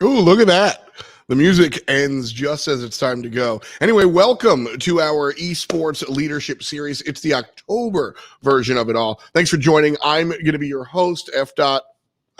Ooh, look at that. The music ends just as it's time to go. Anyway, welcome to our Esports Leadership Series. It's the October version of it all. Thanks for joining. I'm going to be your host, F. I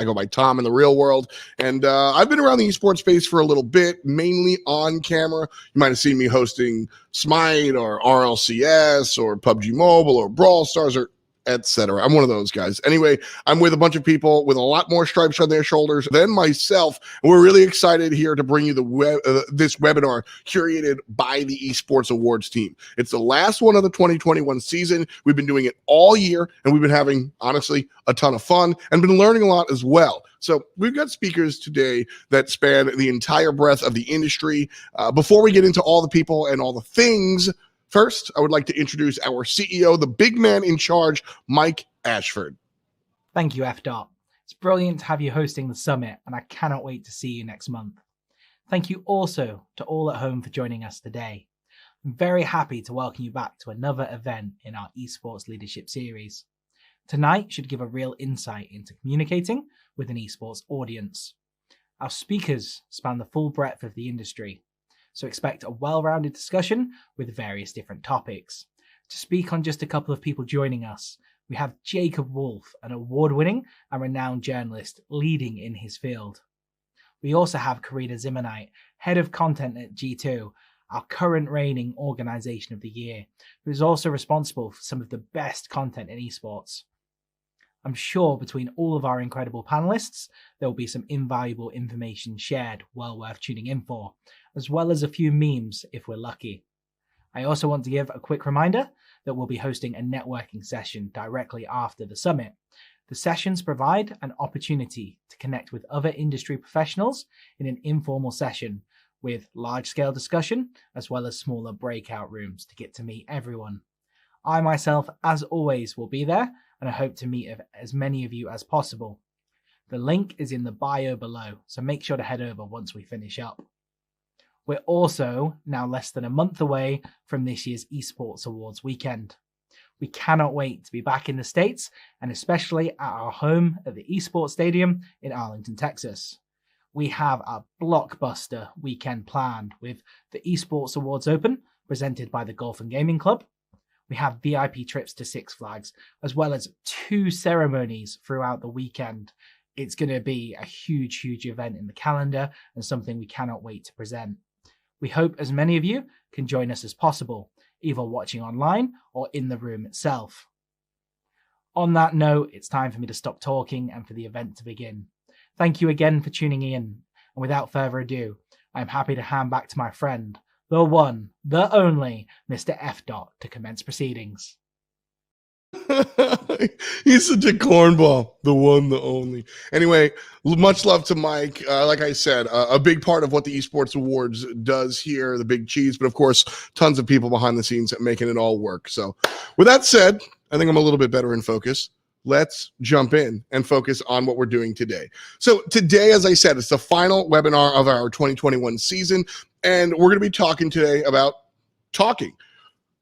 go by Thom in the real world. And I've been around the esports space for a little bit, mainly on camera. You might have seen me hosting Smite or RLCS or PUBG Mobile or Brawl Stars or etc. I'm one of those guys. Anyway, I'm with a bunch of people with a lot more stripes on their shoulders than myself. And we're really excited here to bring you this webinar curated by the Esports Awards team. It's the last one of the 2021 season. We've been doing it all year, and we've been having, honestly, a ton of fun and been learning a lot as well. So we've got speakers today that span the entire breadth of the industry. Before we get into all the people and all the things, first, I would like to introduce our CEO, the big man in charge, Mike Ashford. Thank you, F. It's brilliant to have you hosting the summit, and I cannot wait to see you next month. Thank you also to all at home for joining us today. I'm very happy to welcome you back to another event in our Esports Leadership Series. Tonight should give a real insight into communicating with an esports audience. Our speakers span the full breadth of the industry, so expect a well-rounded discussion with various different topics. To speak on just a couple of people joining us, we have Jacob Wolf, an award-winning and renowned journalist leading in his field. We also have Karina Ziminaite, head of content at G2, our current reigning organization of the year, who is also responsible for some of the best content in esports. I'm sure between all of our incredible panelists, there will be some invaluable information shared well worth tuning in for, as well as a few memes if we're lucky. I also want to give a quick reminder that we'll be hosting a networking session directly after the summit. The sessions provide an opportunity to connect with other industry professionals in an informal session with large-scale discussion, as well as smaller breakout rooms to get to meet everyone. I myself, as always, will be there, and I hope to meet as many of you as possible. The link is in the bio below, so make sure to head over once we finish up. We're also now less than a month away from this year's Esports Awards weekend. We cannot wait to be back in the States, and especially at our home at the Esports Stadium in Arlington, Texas. We have a blockbuster weekend planned with the Esports Awards Open, presented by the Golf and Gaming Club. We have VIP trips to Six Flags, as well as 2 ceremonies throughout the weekend. It's going to be a huge, huge event in the calendar and something we cannot wait to present. We hope as many of you can join us as possible, either watching online or in the room itself. On that note, it's time for me to stop talking and for the event to begin. Thank you again for tuning in, and without further ado, I'm happy to hand back to my friend, the one, the only, Mr. F. to commence proceedings. He's such a cornball, the one, the only. Anyway, much love to Mike. Like I said, a big part of what the Esports Awards does here, the big cheese, but of course, tons of people behind the scenes making it all work. So with that said, I think I'm a little bit better in focus. Let's jump in and focus on what we're doing today. So today, as I said, it's the final webinar of our 2021 season, and we're going to be talking today about talking.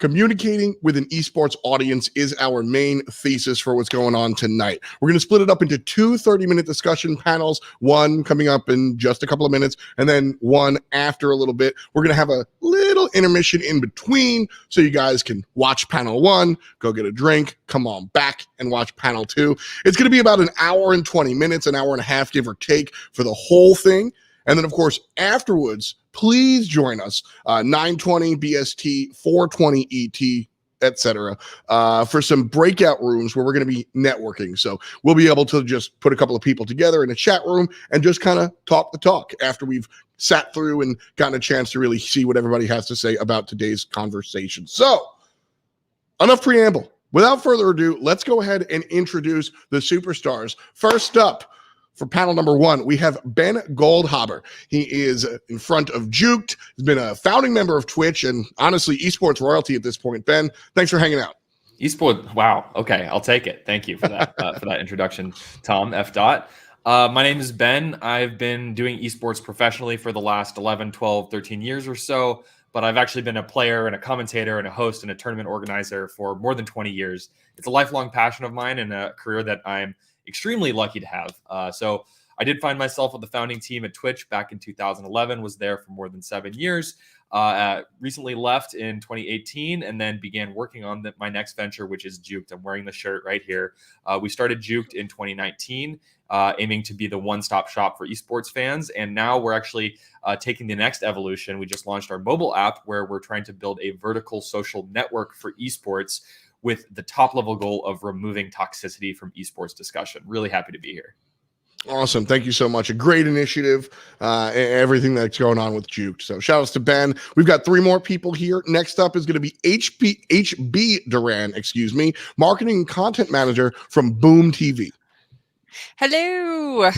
Communicating with an esports audience is our main thesis for what's going on tonight. We're going to split it up into 2 30-minute discussion panels, one coming up in just a couple of minutes, and then one after a little bit. We're going to have a little intermission in between so you guys can watch panel 1, go get a drink, come on back and watch panel 2. It's going to be about an hour and 20 minutes, an hour and a half, give or take, for the whole thing. And then, of course, afterwards, please join us, 9:20 BST, 4:20 ET, etc., for some breakout rooms where we're going to be networking. So we'll be able to just put a couple of people together in a chat room and just kind of talk the talk after we've sat through and gotten a chance to really see what everybody has to say about today's conversation. So enough preamble. Without further ado, let's go ahead and introduce the superstars. First up, for panel number 1, we have Ben Goldhaber. He is in front of Juked. He's been a founding member of Twitch and honestly esports royalty at this point. Ben, thanks for hanging out. Esport, wow. Okay, I'll take it. Thank you for that for that introduction, Thom, F. My name is Ben. I've been doing esports professionally for the last 11, 12, 13 years or so, but I've actually been a player and a commentator and a host and a tournament organizer for more than 20 years. It's a lifelong passion of mine and a career that I'm extremely lucky to have. So I did find myself with the founding team at Twitch back in 2011, was there for more than 7 years. Recently left in 2018 and then began working on my next venture, which is Juked. I'm wearing the shirt right here. We started Juked in 2019, aiming to be the one-stop shop for esports fans. And now we're actually taking the next evolution. We just launched our mobile app where we're trying to build a vertical social network for esports with the top level goal of removing toxicity from esports discussion. Really happy to be here. Awesome. Thank you so much. A great initiative, everything that's going on with Juked. So shout outs to Ben. We've got 3 more people here. Next up is going to be HB Duran, marketing and content manager from Boom TV. Hello.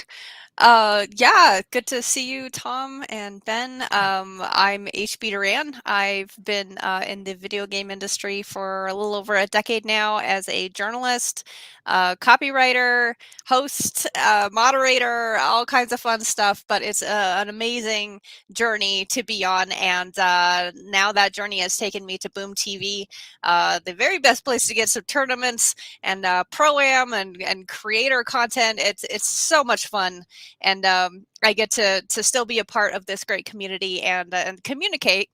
Good to see you, Thom and Ben. I'm HB Duran. I've been in the video game industry for a little over a decade now as a journalist, copywriter, host, moderator, all kinds of fun stuff. But it's an amazing journey to be on. And now that journey has taken me to Boom TV, the very best place to get some tournaments and pro-am and creator content. It's so much fun. And I get to still be a part of this great community and communicate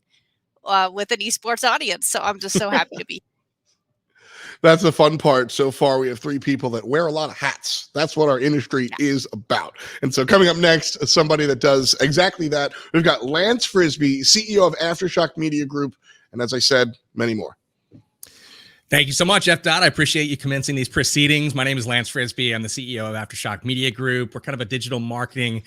with an esports audience. So I'm just so happy to be. That's the fun part. So far, we have 3 people that wear a lot of hats. That's what our industry is about. And so coming up next, somebody that does exactly that. We've got Lance Frisbee, CEO of Aftershock Media Group. And as I said, many more. Thank you so much, F. I appreciate you commencing these proceedings. My name is Lance Frisbee. I'm the CEO of Aftershock Media Group. We're kind of a digital marketing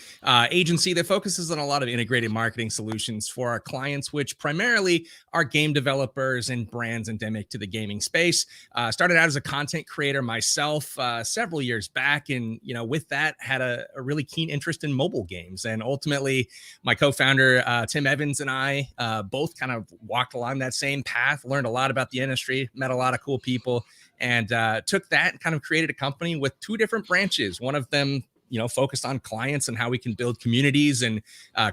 agency that focuses on a lot of integrated marketing solutions for our clients, which primarily are game developers and brands endemic to the gaming space. Started out as a content creator myself several years back, and with that had a really keen interest in mobile games. And ultimately, my co-founder Tim Evans and I both kind of walked along that same path, learned a lot about the industry, met a lot of cool people, and took that and kind of created a company with 2 different branches. One of them, focused on clients and how we can build communities and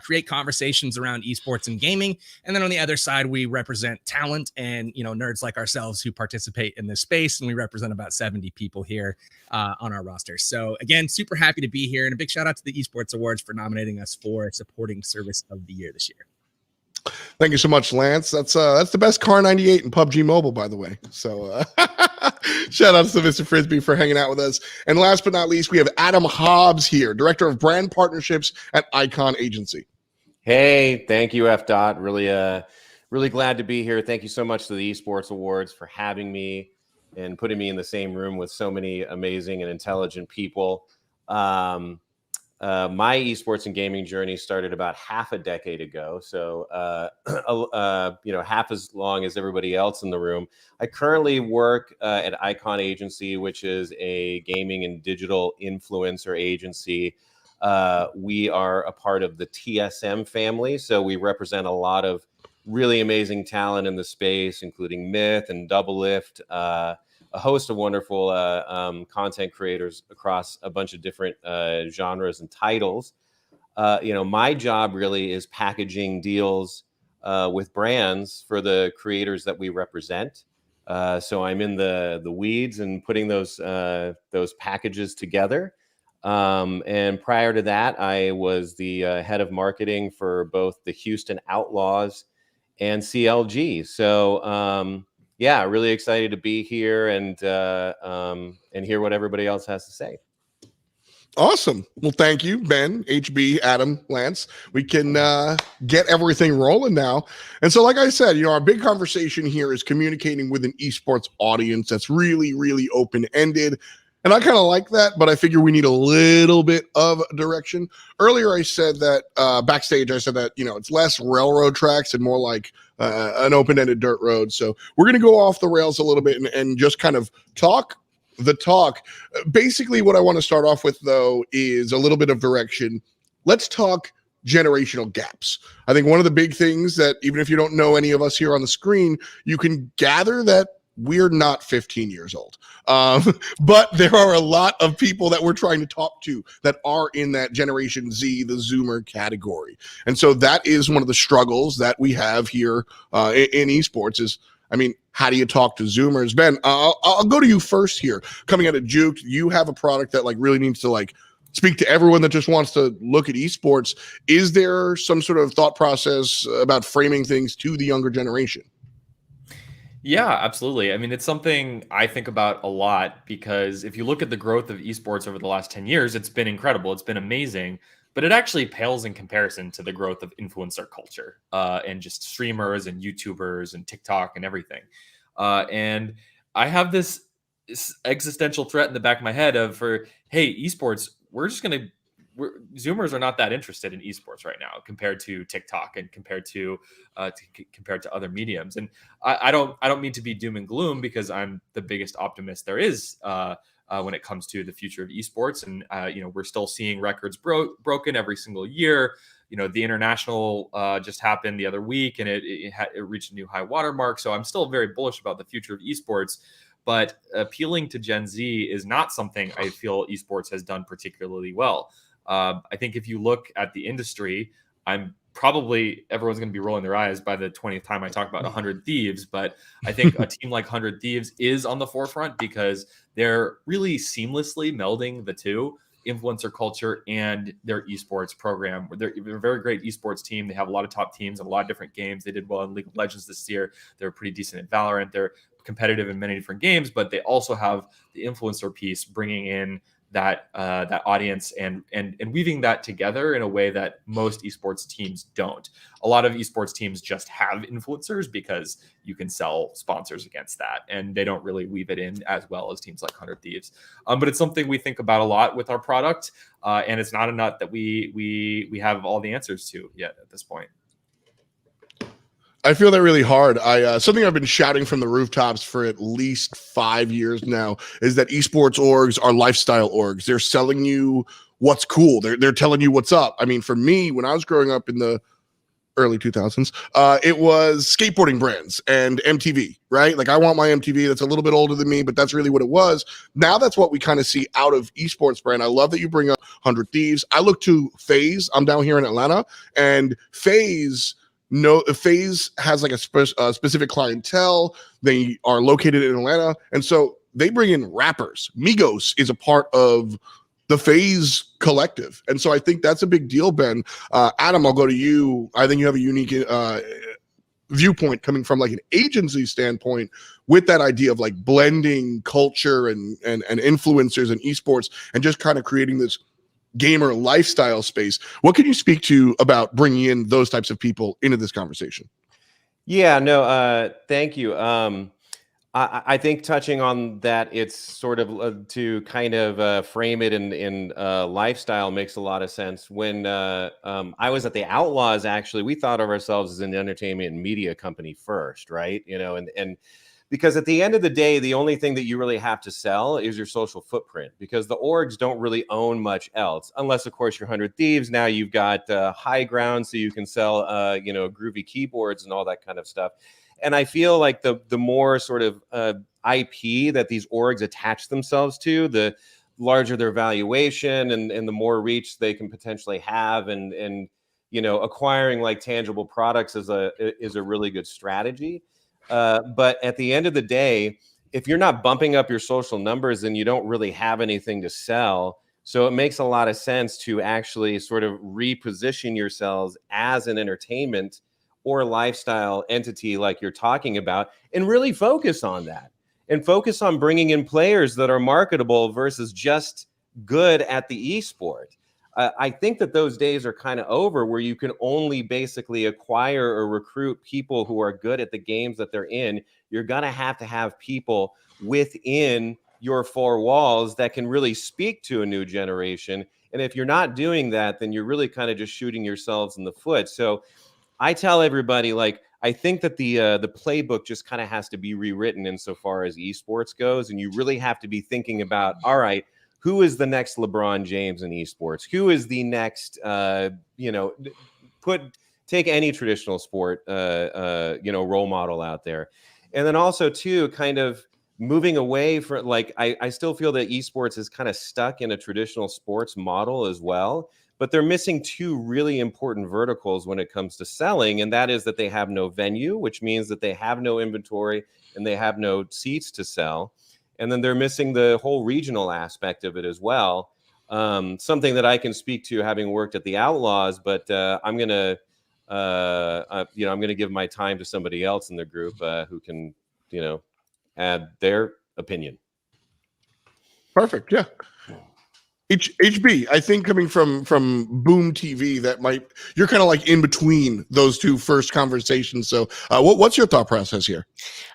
create conversations around esports and gaming. And then on the other side, we represent talent and, nerds like ourselves who participate in this space. And we represent about 70 people here on our roster. So again, super happy to be here, and a big shout out to the Esports Awards for nominating us for Supporting Service of the Year this year. Thank you so much, Lance. That's the best Car 98 in PUBG Mobile, by the way. So shout outs to Mr. Frisbee for hanging out with us. And last but not least, we have Adam Hobbs here, Director of Brand Partnerships at Icon Agency. Hey, thank you, F. Really glad to be here. Thank you so much to the Esports Awards for having me and putting me in the same room with so many amazing and intelligent people. My esports and gaming journey started about half a decade ago, so half as long as everybody else in the room. I currently work at Icon Agency, which is a gaming and digital influencer agency. We are a part of the TSM family, so we represent a lot of really amazing talent in the space, including Myth and Doublelift, a host of wonderful content creators across a bunch of different genres and titles. My job really is packaging deals with brands for the creators that we represent. So I'm in the weeds and putting those packages together. And prior to that, I was the head of marketing for both the Houston Outlaws and CLG. So really excited to be here and hear what everybody else has to say. Awesome. Well, thank you, Ben, HB, Adam, Lance. We can get everything rolling now. And so, like I said, our big conversation here is communicating with an esports audience that's really, really open-ended. And I kind of like that, but I figure we need a little bit of direction. Earlier, I said that backstage, I said that, it's less railroad tracks and more like an open-ended dirt road. So we're going to go off the rails a little bit and just kind of talk the talk. Basically, what I want to start off with, though, is a little bit of direction. Let's talk generational gaps. I think one of the big things that, even if you don't know any of us here on the screen, you can gather that we're not 15 years old. But there are a lot of people that we're trying to talk to that are in that Generation Z, the Zoomer category. And so that is one of the struggles that we have here in esports is, how do you talk to Zoomers? Ben, I'll go to you first here. Coming out of Juked, you have a product that really needs to speak to everyone that just wants to look at esports. Is there some sort of thought process about framing things to the younger generation? Yeah, absolutely. I mean, it's something I think about a lot because if you look at the growth of esports over the last 10 years, it's been incredible. It's been amazing, but it actually pales in comparison to the growth of influencer culture and just streamers and YouTubers and TikTok and everything. And I have this existential threat in the back of my head hey, esports, Zoomers are not that interested in esports right now compared to TikTok and compared to other mediums. And I don't mean to be doom and gloom because I'm the biggest optimist there is when it comes to the future of esports. And we're still seeing records broken every single year. The international just happened the other week, and it reached a new high watermark. So I'm still very bullish about the future of esports. But appealing to Gen Z is not something I feel esports has done particularly well. I think if you look at the industry, everyone's going to be rolling their eyes by the 20th time I talk about 100 Thieves. But I think a team like 100 Thieves is on the forefront because they're really seamlessly melding the two, influencer culture and their esports program. They're a very great esports team. They have a lot of top teams and a lot of different games. They did well in League of Legends this year. They're pretty decent at Valorant. They're competitive in many different games, but they also have the influencer piece, bringing in that audience and weaving that together in a way that most esports teams don't. A lot of esports teams just have influencers because you can sell sponsors against that, and they don't really weave it in as well as teams like 100 Thieves. But it's something we think about a lot with our product, and it's not a nut that we have all the answers to yet at this point. I feel that really hard. Something I've been shouting from the rooftops for at least 5 years now is that esports orgs are lifestyle orgs. They're selling you what's cool. They're telling you what's up. I mean, for me, when I was growing up in the early 2000s, it was skateboarding brands and MTV, right? Like, I want my MTV. That's a little bit older than me, but that's really what it was. Now that's what we kind of see out of esports brand. I love that you bring up 100 Thieves. I look to FaZe. I'm down here in Atlanta, and FaZe has like a specific clientele. They are located in Atlanta, and so they bring in rappers. Migos is a part of the FaZe collective, and so I think that's a big deal, Ben. Adam, I'll go to you. I think you have a unique viewpoint coming from like an agency standpoint with that idea of like blending culture and influencers and esports and just kind of creating this gamer lifestyle space. What can you speak to about bringing in those types of people into this conversation? Yeah, no, thank you. I think touching on that, it's sort of to kind of frame it in lifestyle makes a lot of sense. When I was at the Outlaws, actually, we thought of ourselves as an entertainment and media company first, right? And because at the end of the day, the only thing that you really have to sell is your social footprint, because the orgs don't really own much else, unless, of course, you're 100 Thieves. Now you've got high ground, so you can sell, groovy keyboards and all that kind of stuff. And I feel like the more sort of IP that these orgs attach themselves to, the larger their valuation and the more reach they can potentially have. And acquiring like tangible products is a really good strategy. But at the end of the day, if you're not bumping up your social numbers, then you don't really have anything to sell. So it makes a lot of sense to actually sort of reposition yourselves as an entertainment or lifestyle entity like you're talking about, and really focus on that and focus on bringing in players that are marketable versus just good at the esport. I think that those days are kind of over where you can only basically acquire or recruit people who are good at the games that they're in. You're going to have people within your four walls that can really speak to a new generation. And if you're not doing that, then you're really kind of just shooting yourselves in the foot. So I tell everybody, like, I think that the playbook just kind of has to be rewritten insofar as esports goes. And you really have to be thinking about, all right, who is the next LeBron James in esports? Who is the next, take any traditional sport, role model out there. And then also too, kind of moving away from, like, I still feel that esports is kind of stuck in a traditional sports model as well, but they're missing two really important verticals when it comes to selling. And that is that they have no venue, which means that they have no inventory and they have no seats to sell. And then they're missing the whole regional aspect of it as well. something that I can speak to having worked at the Outlaws, but I'm gonna I'm gonna give my time to somebody else in the group who can add their opinion. Perfect. Yeah. HB, I think coming from Boom TV, you're kind of like in between those two first conversations. So what's your thought process here?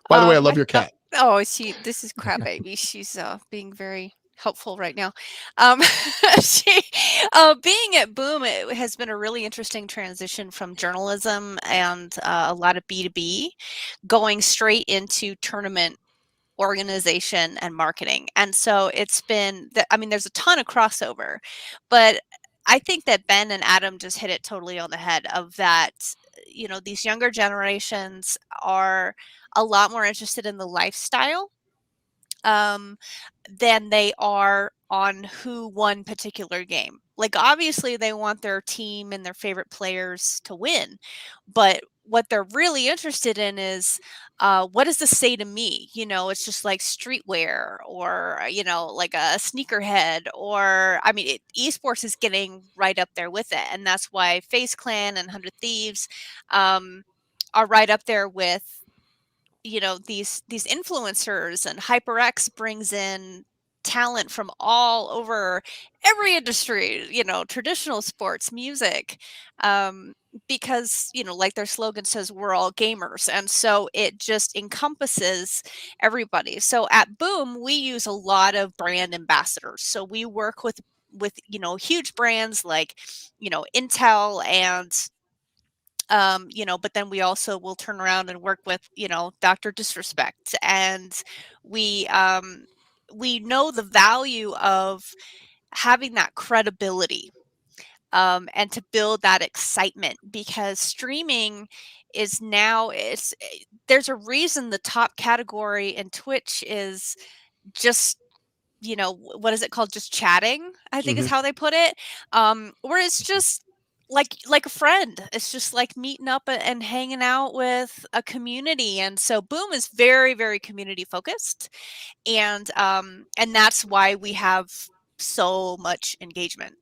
By the way, I love your cat. This is Crab Baby. She's being very helpful right now. She, being at Boom, it has been a really interesting transition from journalism and a lot of B2B going straight into tournament organization and marketing. And so it's been, there's a ton of crossover, but I think that Ben and Adam just hit it totally on the head of that, these younger generations are a lot more interested in the lifestyle than they are on who won particular game. Like, obviously they want their team and their favorite players to win, but what they're really interested in is what does this say to me? It's just like streetwear or, like a sneakerhead, or, esports is getting right up there with it. And that's why FaZe Clan and 100 Thieves are right up there with, these influencers, and HyperX brings in talent from all over every industry, traditional sports, music, because, like their slogan says, we're all gamers. And so it just encompasses everybody. So at Boom, we use a lot of brand ambassadors. So we work with huge brands like, Intel and but then we also will turn around and work with, Dr. Disrespect. And we know the value of having that credibility and to build that excitement, because streaming is now, there's a reason the top category in Twitch is just, what is it called? Just chatting, I think is how they put it. Where it's just like a friend. It's just like meeting up and hanging out with a community. And so Boom is very, very community focused. And that's why we have so much engagement.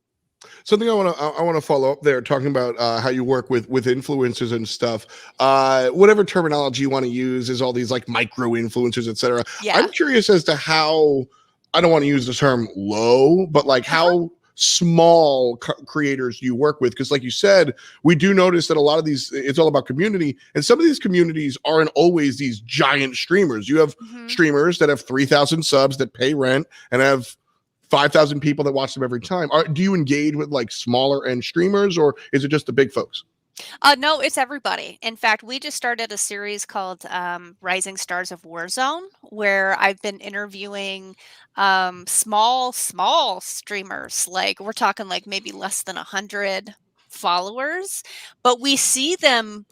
Something I want to follow up there, talking about how you work with influencers and stuff. Whatever terminology you want to use is all these like micro influencers, etc. Yeah. I'm curious as to how, I don't want to use the term low, but like how small creators you work with, because like you said, we do notice that a lot of these, it's all about community, and some of these communities aren't always these giant streamers. You have streamers that have 3,000 subs that pay rent and have 5,000 people that watch them every time. Do you engage with like smaller end streamers, or is it just the big folks? No, it's everybody. In fact, we just started a series called Rising Stars of Warzone, where I've been interviewing small streamers. Like, we're talking like maybe less than 100 followers, but we see them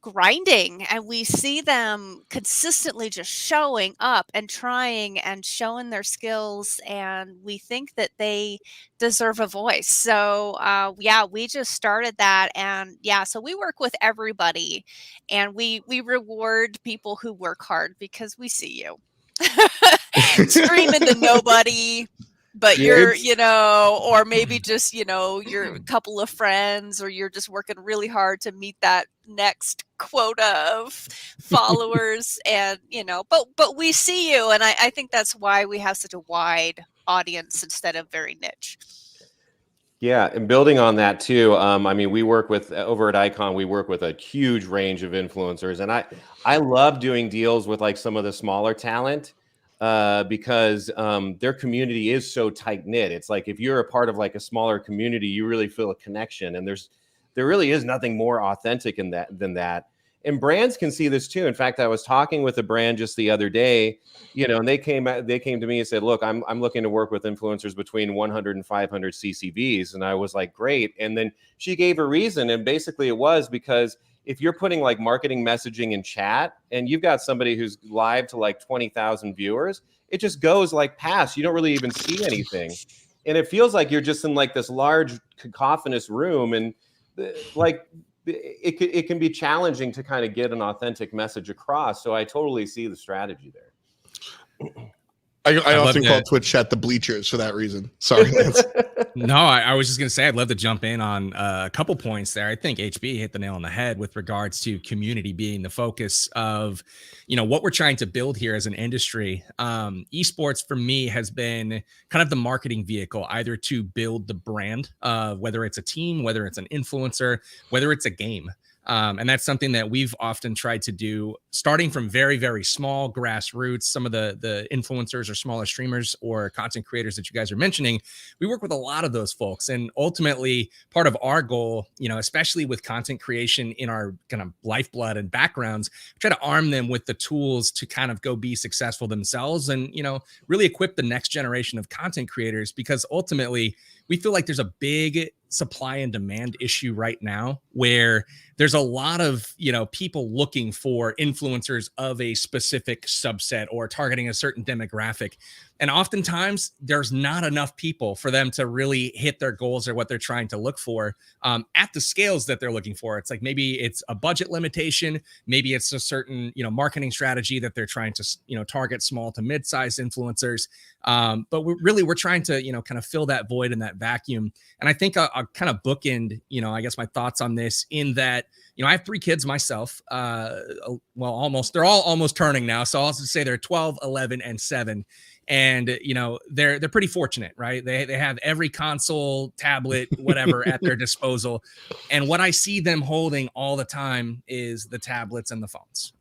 grinding, and we see them consistently just showing up and trying and showing their skills, and we think that they deserve a voice. So we just started that, and so we work with everybody, and we reward people who work hard, because we see you screaming to nobody, but you're, or maybe just, you're a couple of friends, or you're just working really hard to meet that next quota of followers. And, but we see you. And I think that's why we have such a wide audience instead of very niche. Yeah, and building on that too, we work with, over at Icon, we work with a huge range of influencers. And I love doing deals with like some of the smaller talent, because their community is so tight knit. It's like, if you're a part of like a smaller community, you really feel a connection, and there really is nothing more authentic than that. And brands can see this too. In fact, I was talking with a brand just the other day, and they came to me and said, look, I'm looking to work with influencers between 100 and 500 CCVs. And I was like, great. And then she gave a reason. And basically it was because if you're putting like marketing messaging in chat, and you've got somebody who's live to like 20,000 viewers, it just goes like past. You don't really even see anything. And it feels like you're just in like this large cacophonous room, and like it can be challenging to kind of get an authentic message across. So I totally see the strategy there. I love often to- call Twitch chat the bleachers for that reason. Sorry, Lance. No, I was just going to say I'd love to jump in on a couple points there. I think HB hit the nail on the head with regards to community being the focus of, what we're trying to build here as an industry. Esports for me has been kind of the marketing vehicle, either to build the brand, whether it's a team, whether it's an influencer, whether it's a game. And that's something that we've often tried to do, starting from very, very small grassroots. Some of the influencers or smaller streamers or content creators that you guys are mentioning, we work with a lot of those folks. And ultimately, part of our goal, especially with content creation in our kind of lifeblood and backgrounds, try to arm them with the tools to kind of go be successful themselves and, really equip the next generation of content creators, because ultimately we feel like there's a big supply and demand issue right now where there's a lot of, people looking for influencers of a specific subset or targeting a certain demographic. And oftentimes there's not enough people for them to really hit their goals or what they're trying to look for at the scales that they're looking for. It's like, maybe it's a budget limitation. Maybe it's a certain, marketing strategy that they're trying to, target small to mid-sized influencers. But we're trying to, kind of fill that void and that vacuum. And I think I'll kind of bookend, I guess my thoughts on this in that, I have 3 kids myself. They're all almost turning now. So I'll also say they're 12, 11, and 7. And, they're pretty fortunate, right? They have every console, tablet, whatever at their disposal. And what I see them holding all the time is the tablets and the phones.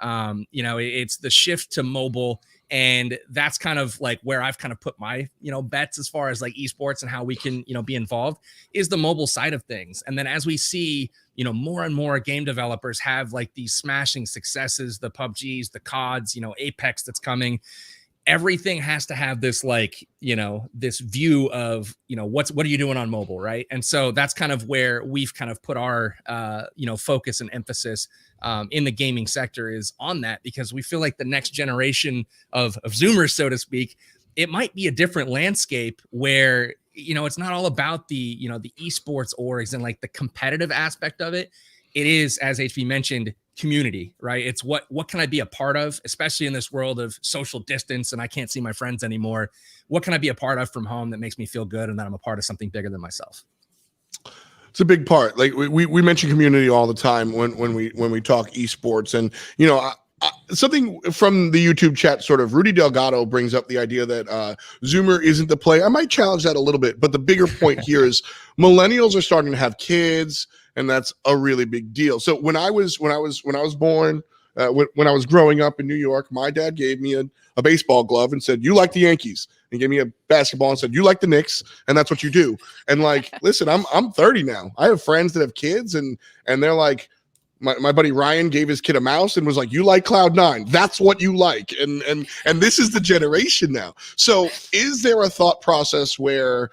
It's the shift to mobile. And that's kind of like where I've kind of put my, bets as far as like esports and how we can, be involved is the mobile side of things. And then as we see, more and more game developers have like these smashing successes, the PUBGs, the CODs, Apex that's coming, everything has to have this like, this view of, what are you doing on mobile, right? And so that's kind of where we've kind of put our, focus and emphasis in the gaming sector is on that, because we feel like the next generation of Zoomers, so to speak, it might be a different landscape where, it's not all about the, the esports orgs and like the competitive aspect of it. It is, as HB mentioned, community, right? It's what can I be a part of, especially in this world of social distance and I can't see my friends anymore. What can I be a part of from home that makes me feel good and that I'm a part of something bigger than myself? It's a big part. Like we mention community all the time when we talk esports, and something from the YouTube chat, sort of Rudy Delgado brings up the idea that Zoomer isn't the play. I might challenge that a little bit, but the bigger point here is millennials are starting to have kids, and that's a really big deal. So when I was born, when I was growing up in New York, my dad gave me a baseball glove and said, "You like the Yankees," and gave me a basketball and said, "You like the Knicks," and that's what you do. And like, listen, I'm 30 now. I have friends that have kids, and they're like, my buddy Ryan gave his kid a mouse and was like, "You like Cloud9. That's what you like." And this is the generation now. So is there a thought process where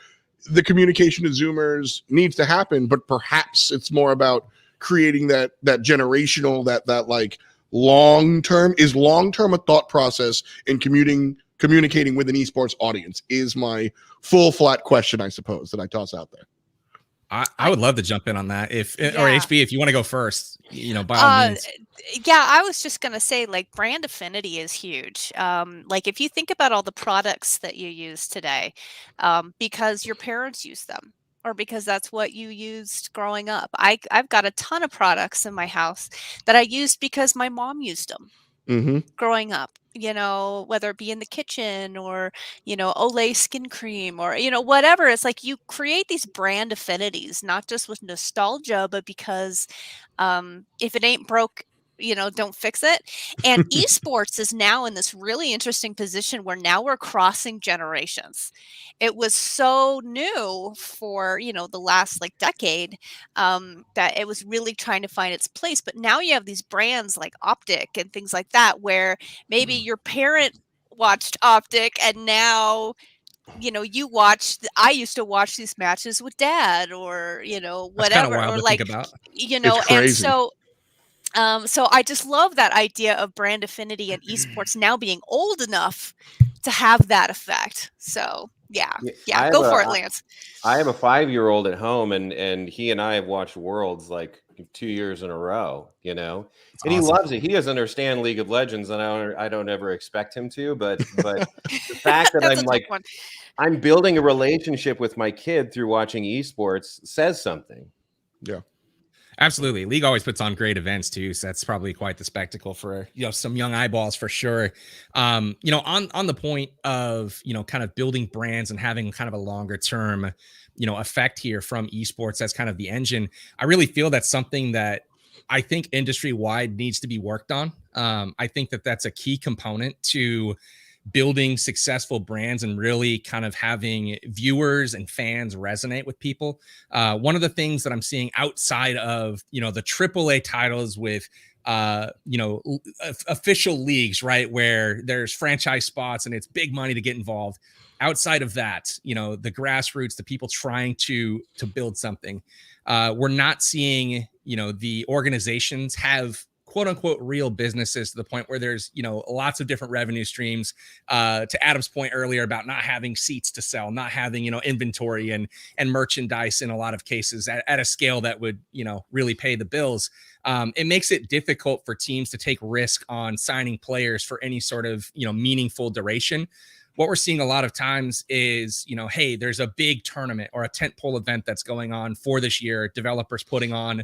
the communication to Zoomers needs to happen, but perhaps it's more about creating that generational, that like long-term a thought process in communicating with an esports audience is my full flat question, I suppose, that I toss out there. I would love to jump in on that. Or HB, if you want to go first, by all means. Yeah, I was just going to say, like, brand affinity is huge. Like, if you think about all the products that you use today, because your parents use them or because that's what you used growing up. I've got a ton of products in my house that I used because my mom used them. Mm-hmm. Growing up, whether it be in the kitchen or, Olay skin cream or, whatever. It's like you create these brand affinities, not just with nostalgia, but because if it ain't broke, don't fix it. And esports is now in this really interesting position where now we're crossing generations. It was so new for, the last like decade that it was really trying to find its place. But now you have these brands like Optic and things like that, where maybe your parent watched Optic and now, I used to watch these matches with dad or, whatever, wild or to like, think about. and so I just love that idea of brand affinity and esports now being old enough to have that effect. So yeah, go for it, Lance. I have a 5-year-old at home, and he and I have watched Worlds like 2 years in a row, you know, It's and he awesome. loves it. He doesn't understand League of Legends, and I don't ever expect him to, but the fact that That's a I'm tough like, one. I'm building a relationship with my kid through watching esports says something. Yeah. Absolutely. League always puts on great events too. So that's probably quite the spectacle for, some young eyeballs for sure. On the point of, kind of building brands and having kind of a longer term, effect here from esports as kind of the engine. I really feel that's something that I think industry wide needs to be worked on. I think that that's a key component to building successful brands and really kind of having viewers and fans resonate with people. One of the things that I'm seeing outside of, the AAA titles with, official leagues, right, where there's franchise spots and it's big money to get involved. Outside of that, the grassroots, the people trying to build something, we're not seeing, the organizations have quote unquote real businesses to the point where there's, lots of different revenue streams. To Adam's point earlier about not having seats to sell, not having, inventory and merchandise in a lot of cases at a scale that would, really pay the bills. It makes it difficult for teams to take risk on signing players for any sort of, meaningful duration. What we're seeing a lot of times is, hey, there's a big tournament or a tentpole event that's going on for this year. Developers putting on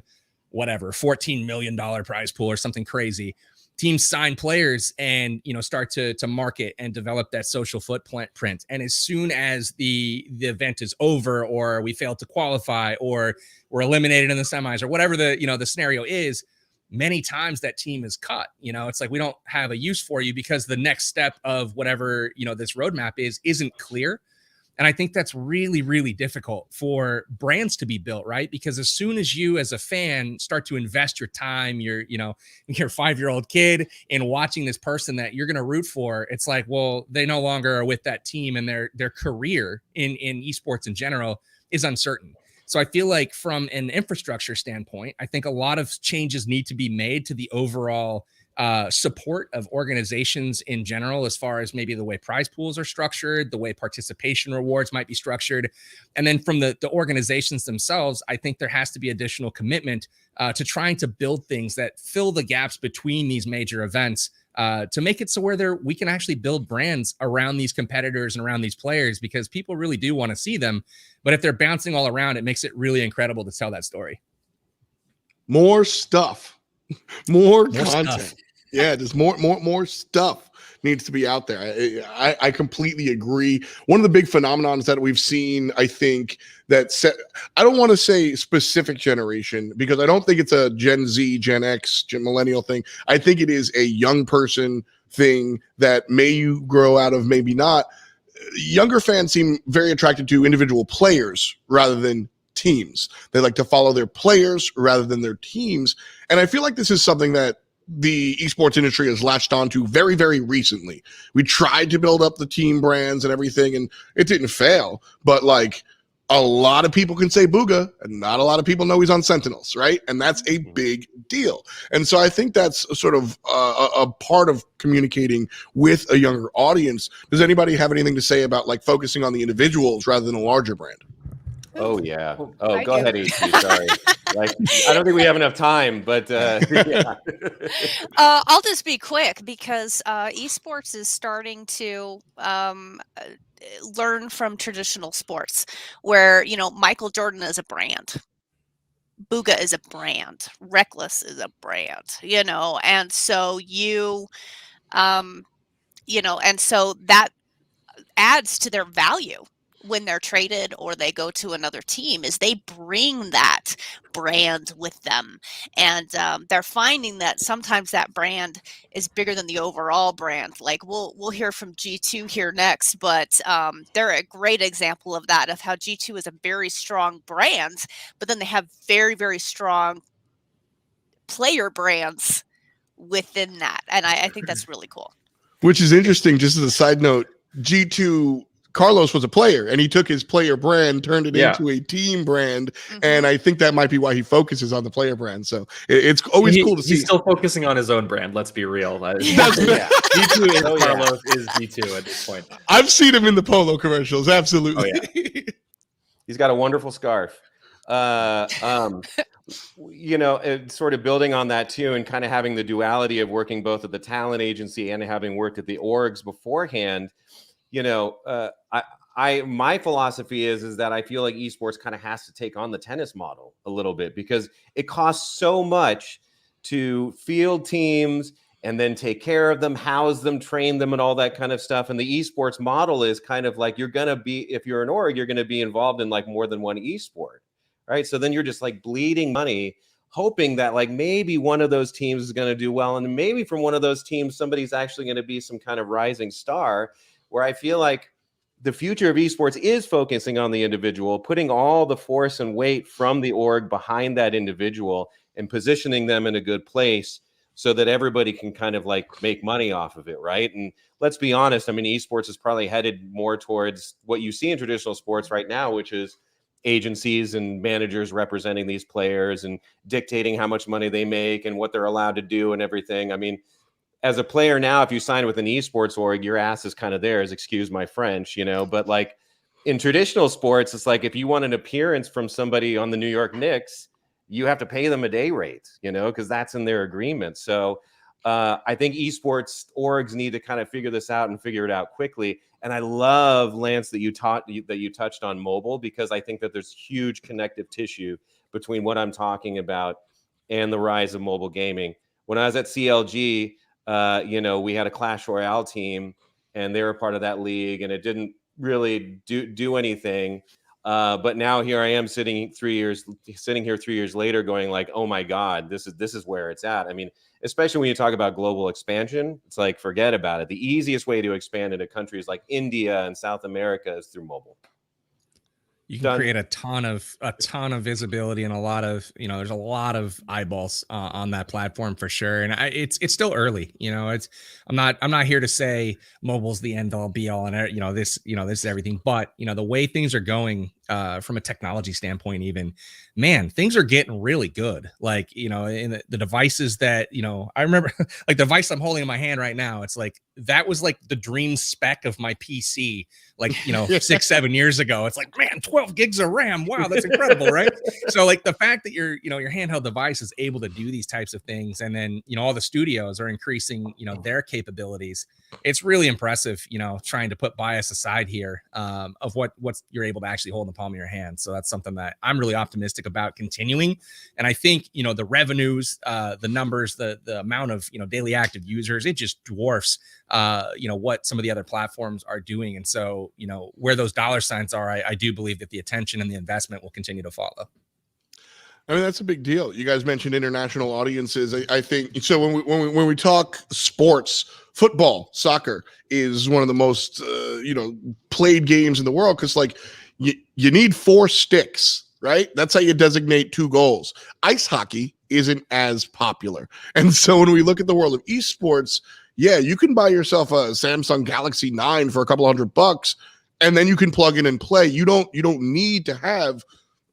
whatever, $14 million prize pool or something crazy. Teams sign players and, start to market and develop that social footprint. And as soon as the event is over, or we fail to qualify, or we're eliminated in the semis, or whatever the scenario is, many times that team is cut. It's like, we don't have a use for you because the next step of whatever, this roadmap isn't clear. And I think that's really, really difficult for brands to be built, right? Because as soon as you as a fan start to invest your time, your 5-year-old kid in watching this person that you're going to root for, it's like, well, they no longer are with that team, and their career in esports in general is uncertain. So I feel like from an infrastructure standpoint, I think a lot of changes need to be made to the overall support of organizations in general, as far as maybe the way prize pools are structured, the way participation rewards might be structured. And then from the organizations themselves, I think there has to be additional commitment to trying to build things that fill the gaps between these major events, to make it so where we can actually build brands around these competitors and around these players, because people really do want to see them. But if they're bouncing all around, it makes it really incredible to tell that story. More stuff, more content. Stuff. Yeah, there's more stuff needs to be out there. I completely agree. One of the big phenomenons that we've seen, I think, I don't want to say specific generation, because I don't think it's a Gen Z, Gen X, millennial thing. I think it is a young person thing that may you grow out of, maybe not. Younger fans seem very attracted to individual players rather than teams. They like to follow their players rather than their teams. And I feel like this is something that the esports industry has latched onto very, very recently. We tried to build up the team brands and everything, and it didn't fail. But like, a lot of people can say Booga, and not a lot of people know he's on Sentinels, right? And that's a big deal. And so I think that's sort of a part of communicating with a younger audience. Does anybody have anything to say about like focusing on the individuals rather than a larger brand? Oh yeah. Oh, I go do. ahead, HG. Sorry. I don't think we have enough time, but yeah. I'll just be quick, because esports is starting to learn from traditional sports, where Michael Jordan is a brand, Booga is a brand, Reckless is a brand, and so and so that adds to their value when they're traded or they go to another team, is they bring that brand with them. And they're finding that sometimes that brand is bigger than the overall brand. Like we'll hear from G2 here next, but they're a great example of that, of how G2 is a very strong brand, but then they have very, very strong player brands within that. And I think that's really cool. Which is interesting, just as a side note, G2, Carlos was a player, and he took his player brand, turned it into a team brand. Mm-hmm. And I think that might be why he focuses on the player brand. So it's always cool to see. He's still focusing on his own brand. Let's be real. G2 is Carlos is G2 at this point. I've seen him in the polo commercials. Absolutely. Oh, yeah. He's got a wonderful scarf. you know, sort of building on that too, and kind of having the duality of working both at the talent agency and having worked at the orgs beforehand, you know, my philosophy is that I feel like esports kind of has to take on the tennis model a little bit, because it costs so much to field teams and then take care of them, house them, train them, and all that kind of stuff. And the esports model is kind of like, you're going to be, if you're an org, you're going to be involved in like more than one esport, right? So then you're just like bleeding money, hoping that like maybe one of those teams is going to do well. And maybe from one of those teams, somebody's actually going to be some kind of rising star, where I feel like the future of esports is focusing on the individual, putting all the force and weight from the org behind that individual and positioning them in a good place so that everybody can kind of like make money off of it, right? And let's be honest, I mean, esports is probably headed more towards what you see in traditional sports right now, which is agencies and managers representing these players and dictating how much money they make and what they're allowed to do and everything. I mean, as a player now, if you sign with an esports org, your ass is kind of theirs, excuse my French, you know, but like in traditional sports, it's like if you want an appearance from somebody on the New York Knicks, you have to pay them a day rate, you know, because that's in their agreement. So I think esports orgs need to kind of figure this out and figure it out quickly. And I love, Lance, that you touched on mobile, because I think that there's huge connective tissue between what I'm talking about and the rise of mobile gaming. When I was at CLG, you know, we had a Clash Royale team, and they were part of that league, and it didn't really do anything. But now here I am sitting here 3 years later, going like, oh my God, this is where it's at. I mean, especially when you talk about global expansion, it's like, forget about it. The easiest way to expand into countries like India and South America is through mobile. You can create a ton of visibility and a lot of, you know, there's a lot of eyeballs on that platform for sure. And it's still early, you know, I'm not here to say mobile's the end all be all, and this is everything, but you know, the way things are going from a technology standpoint, even, man, things are getting really good. Like, you know, in the devices that, you know, I remember like the device I'm holding in my hand right now, it's like, that was like the dream spec of my PC, like, you know, 6-7 years ago. It's like, man, 12 gigs of RAM. Wow, that's incredible, right? So like the fact that your handheld device is able to do these types of things, and then, you know, all the studios are increasing, you know, their capabilities. It's really impressive, you know, trying to put bias aside here, of what you're able to actually hold in the palm of your hand. So that's something that I'm really optimistic about continuing. And I think, you know, the revenues, the numbers, the amount of, you know, daily active users, it just dwarfs, you know, what some of the other platforms are doing. And so, you know, where those dollar signs are, I do believe that the attention and the investment will continue to follow. I mean, that's a big deal. You guys mentioned international audiences. I think so. When we talk sports, football, soccer is one of the most you know, played games in the world, because like you need 4 sticks, right? That's how you designate 2 goals. Ice hockey isn't as popular, and so when we look at the world of esports, yeah, you can buy yourself a Samsung Galaxy 9 for a couple $100, and then you can plug in and play. You don't need to have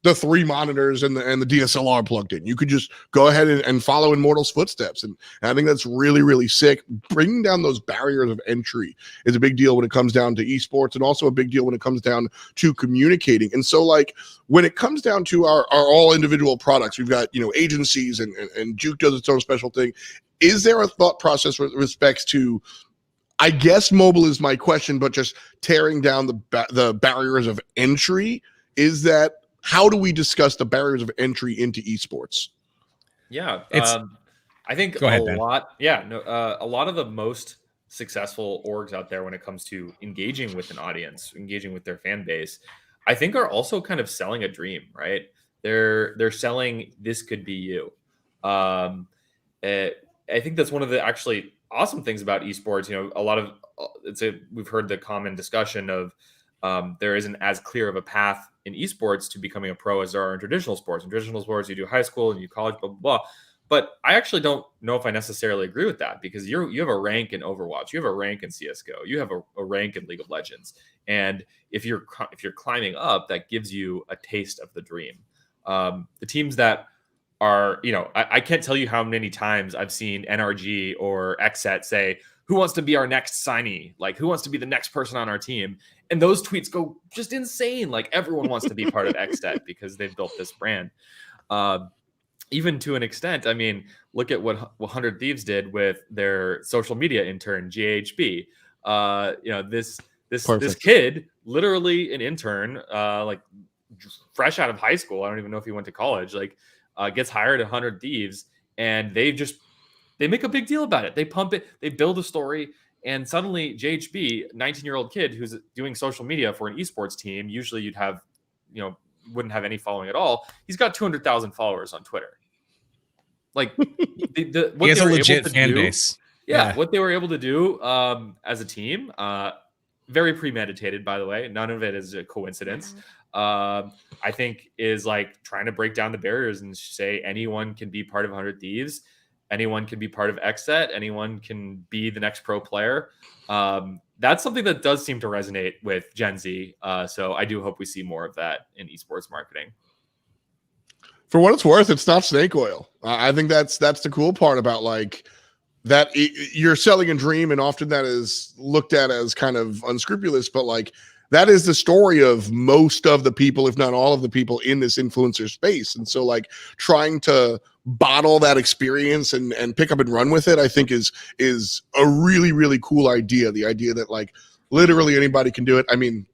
the 3 monitors and the DSLR plugged in. You could just go ahead and follow in Mortal's footsteps. And I think that's really, really sick. Bringing down those barriers of entry is a big deal when it comes down to esports, and also a big deal when it comes down to communicating. And so like when it comes down to our all individual products, we've got, you know, agencies and Juked does its own special thing. Is there a thought process with respects to, I guess mobile is my question, but just tearing down the barriers of entry? Is that, how do we discuss the barriers of entry into esports? Yeah, I think a lot of the most successful orgs out there when it comes to engaging with an audience, engaging with their fan base, I think are also kind of selling a dream, right? They're selling, this could be you. I think that's one of the actually awesome things about esports. You know, we've heard the common discussion of there isn't as clear of a path in esports to becoming a pro as there are in traditional sports. In traditional sports, you do high school and you college, blah, blah, blah. But I actually don't know if I necessarily agree with that, because you have a rank in Overwatch, you have a rank in CSGO, you have a rank in League of Legends. And if you're climbing up, that gives you a taste of the dream. The teams that are, you know, I can't tell you how many times I've seen NRG or XSET say, who wants to be our next signee? Like, who wants to be the next person on our team? And those tweets go just insane. Like, everyone wants to be part of XSET because they've built this brand. even to an extent, I mean, look at what 100 Thieves did with their social media intern, GHB. This Perfect. kid, literally an intern, like fresh out of high school. I don't even know if he went to college, like gets hired at 100 Thieves, and they make a big deal about it. They pump it, they build a story, and suddenly JHB, 19-year-old kid who's doing social media for an esports team, usually you'd have, wouldn't have any following at all. He's got 200,000 followers on Twitter. Like what He they has a were legit able to fan do, base. yeah, what they were able to do as a team, very premeditated, by the way. None of it is a coincidence. I think is like trying to break down the barriers and say anyone can be part of 100 Thieves. Anyone can be part of XSET. Anyone can be the next pro player. That's something that does seem to resonate with Gen Z. So I do hope we see more of that in esports marketing. For what it's worth, it's not snake oil. I think that's the cool part about like that. You're selling a dream, and often that is looked at as kind of unscrupulous, but like that is the story of most of the people, if not all of the people in this influencer space. And so like trying to bottle that experience and pick up and run with it, I think is a really, really cool idea. The idea that like literally anybody can do it. I mean,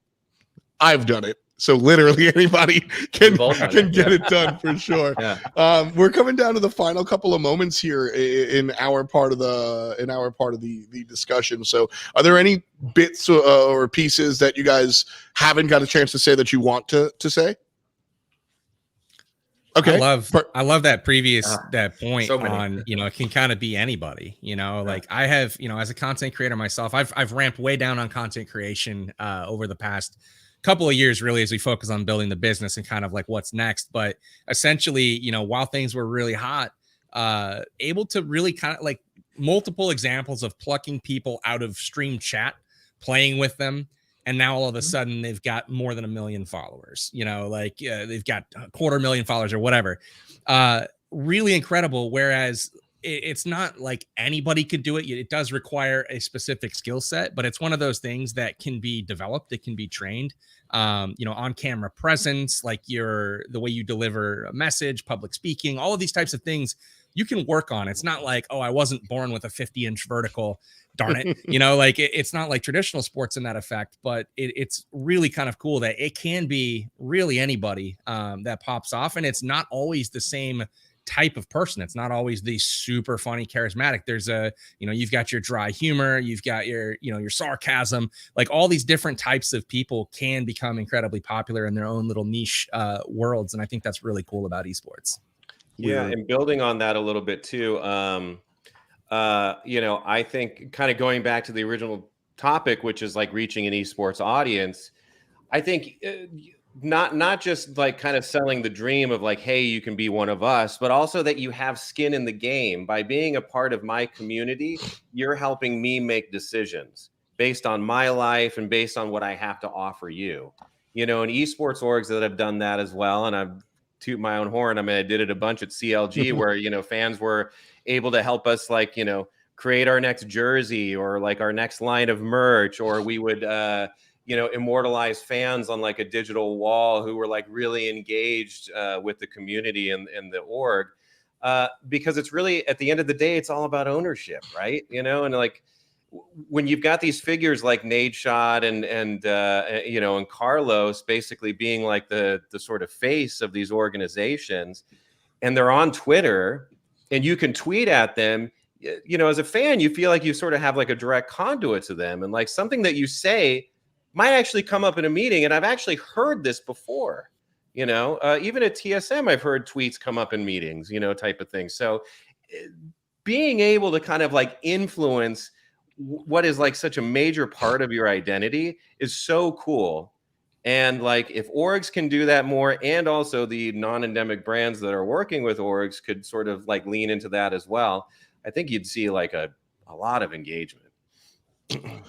I've done it. So literally anybody can get it done for sure. Yeah. We're coming down to the final couple of moments here in our part of the discussion. So are there any bits or pieces that you guys haven't got a chance to say that you want to say? Okay. I love that that point so on, it can kind of be anybody, like I have, as a content creator myself, I've ramped way down on content creation over the past couple of years, really, as we focus on building the business and kind of like what's next. But essentially, while things were really hot, able to really kind of like multiple examples of plucking people out of stream chat, playing with them. And now all of a sudden they've got more than 1 million followers, they've got 250,000 followers or whatever. Really incredible. Whereas it's not like anybody could do it. It does require a specific skill set, but it's one of those things that can be developed. It can be trained, on camera presence, like the way you deliver a message, public speaking, all of these types of things you can work on. It's not like, oh, I wasn't born with a 50-inch vertical, darn it. It's not like traditional sports in that effect, but it's really kind of cool that it can be really anybody that pops off. And it's not always the same type of person. It's not always the super funny, charismatic. There's you've got your dry humor, you've got your sarcasm, like all these different types of people can become incredibly popular in their own little niche worlds. And I think that's really cool about esports. Yeah. And building on that a little bit too, I think kind of going back to the original topic, which is like reaching an esports audience, I think not just like kind of selling the dream of like, hey, you can be one of us, but also that you have skin in the game. By being a part of my community, you're helping me make decisions based on my life and based on what I have to offer you. And esports orgs that have done that as well, and I've toot my own horn. I mean, I did it a bunch at CLG where, fans were able to help us like, create our next jersey or like our next line of merch, or we would, immortalize fans on like a digital wall who were like really engaged with the community and the org, because it's really, at the end of the day, it's all about ownership, right? And like when you've got these figures like Nadeshot and Carlos basically being like the sort of face of these organizations, and they're on Twitter and you can tweet at them, as a fan, you feel like you sort of have like a direct conduit to them, and like something that you say might actually come up in a meeting. And I've actually heard this before, even at TSM, I've heard tweets come up in meetings, type of thing. So being able to kind of like influence what is like such a major part of your identity is so cool. And like if orgs can do that more, and also the non-endemic brands that are working with orgs could sort of like lean into that as well, I think you'd see like a lot of engagement.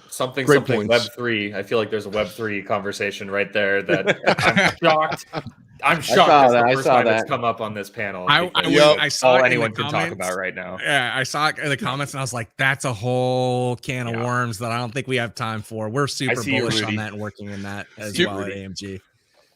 Something points. Web3. I feel like there's a Web3 conversation right there that I'm shocked. I saw that. It's come up on this panel. I saw all it anyone in the can comments. talk about right now. Yeah, I saw it in the comments and I was like, that's a whole can of worms that I don't think we have time for. We're super bullish on that and working in that as well at AMG.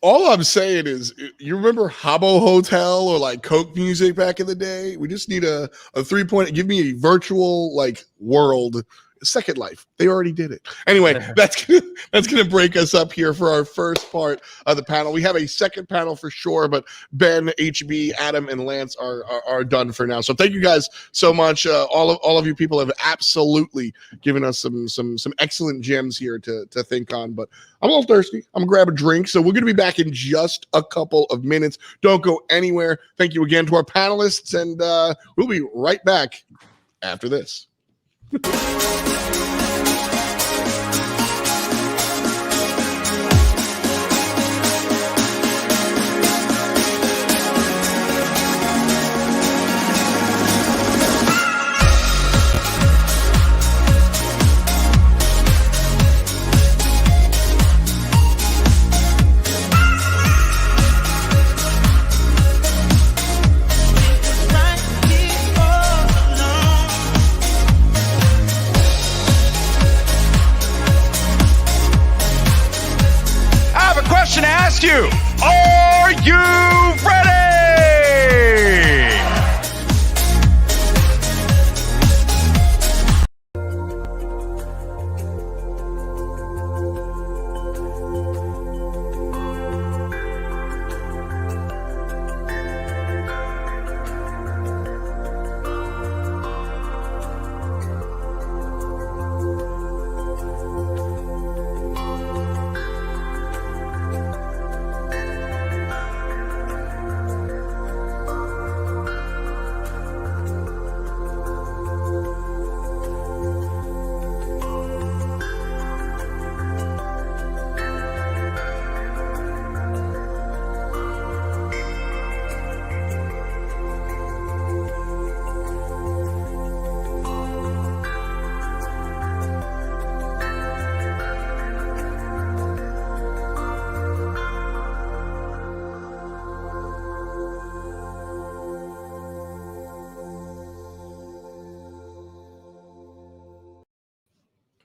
All I'm saying is, you remember Habbo Hotel or like Coke music back in the day? We just need a 3-point. Give me a virtual like world. Second Life. They already did it. Anyway, that's gonna break us up here for our first part of the panel. We have a second panel for sure, but Ben, HB, Adam, and Lance are done for now. So thank you guys so much. All of you people have absolutely given us some excellent gems here to think on. But I'm a little thirsty. I'm gonna grab a drink. So we're gonna be back in just a couple of minutes. Don't go anywhere. Thank you again to our panelists, and we'll be right back after this. You. Are you ready?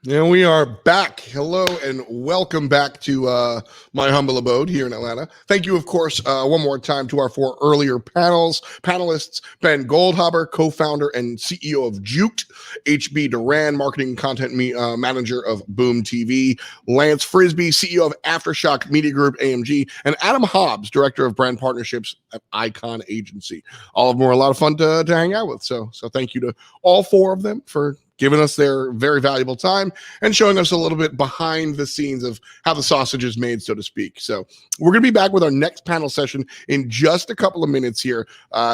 And we are back. Hello and welcome back to my humble abode here in Atlanta. Thank you, of course, one more time to our 4 earlier panelists, Ben Goldhaber, co-founder and CEO of Juked, HB Duran, marketing content manager of Boom TV, Lance Frisbee, CEO of Aftershock Media Group, AMG, and Adam Hobbs, director of brand partnerships at Icon Agency. All of them were a lot of fun to hang out with. So thank you to all 4 of them for giving us their very valuable time and showing us a little bit behind the scenes of how the sausage is made, so to speak. So we're going to be back with our next panel session in just a couple of minutes here.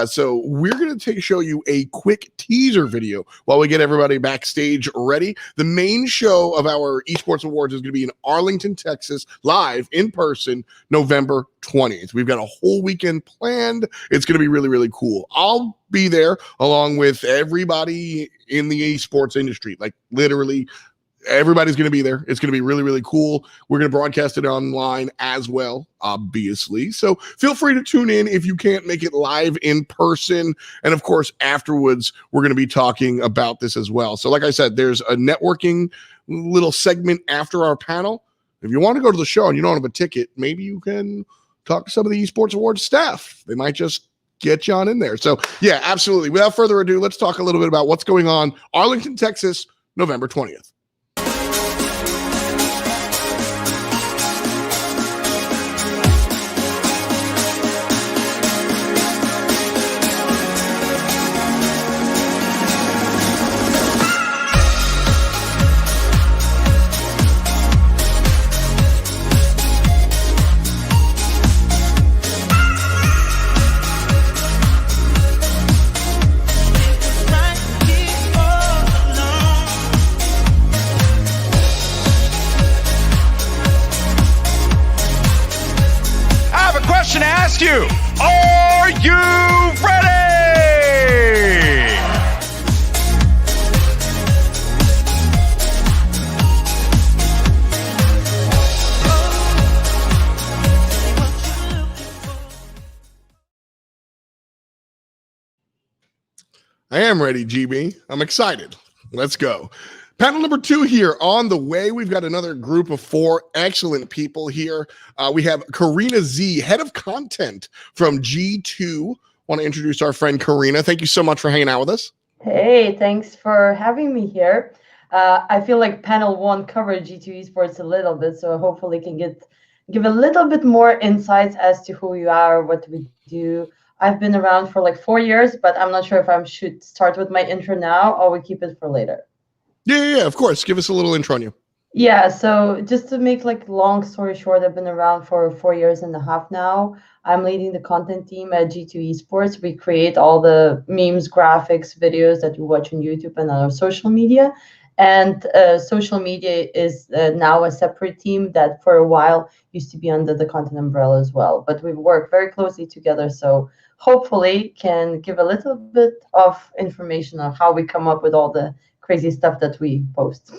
So we're going to show you a quick teaser video while we get everybody backstage ready. The main show of our Esports Awards is going to be in Arlington, Texas, live in person, November 20th. We've got a whole weekend planned. It's going to be really, really cool. I'll be there along with everybody in the esports industry. Like literally everybody's going to be there. It's going to be really, really cool. We're going to broadcast it online as well, obviously. So feel free to tune in if you can't make it live in person. And of course, afterwards, we're going to be talking about this as well. So like I said, there's a networking little segment after our panel. If you want to go to the show and you don't have a ticket, maybe you can talk to some of the Esports Awards staff. They might just get you on in there. So yeah, absolutely. Without further ado, let's talk a little bit about what's going on Arlington, Texas, November 20th. You. Are you ready? I am ready, GB. I'm excited. Let's go. Panel number 2 here on the way. We've got another group of 4 excellent people here. We have Karina Z, head of content from G2. Want to introduce our friend Karina. Thank you so much for hanging out with us. Hey, thanks for having me here. I feel like panel 1 covered G2 Esports a little bit, so hopefully can give a little bit more insights as to who you are, what we do. I've been around for like 4 years, but I'm not sure if I should start with my intro now or we keep it for later. Yeah, of course. Give us a little intro on you. Yeah, so just to make like long story short, I've been around for 4 years and a half now. I'm leading the content team at G2 Esports. We create all the memes, graphics, videos that you watch on YouTube and other social media. And social media is now a separate team that for a while used to be under the content umbrella as well. But we work very closely together, so hopefully can give a little bit of information on how we come up with all the crazy stuff that we post.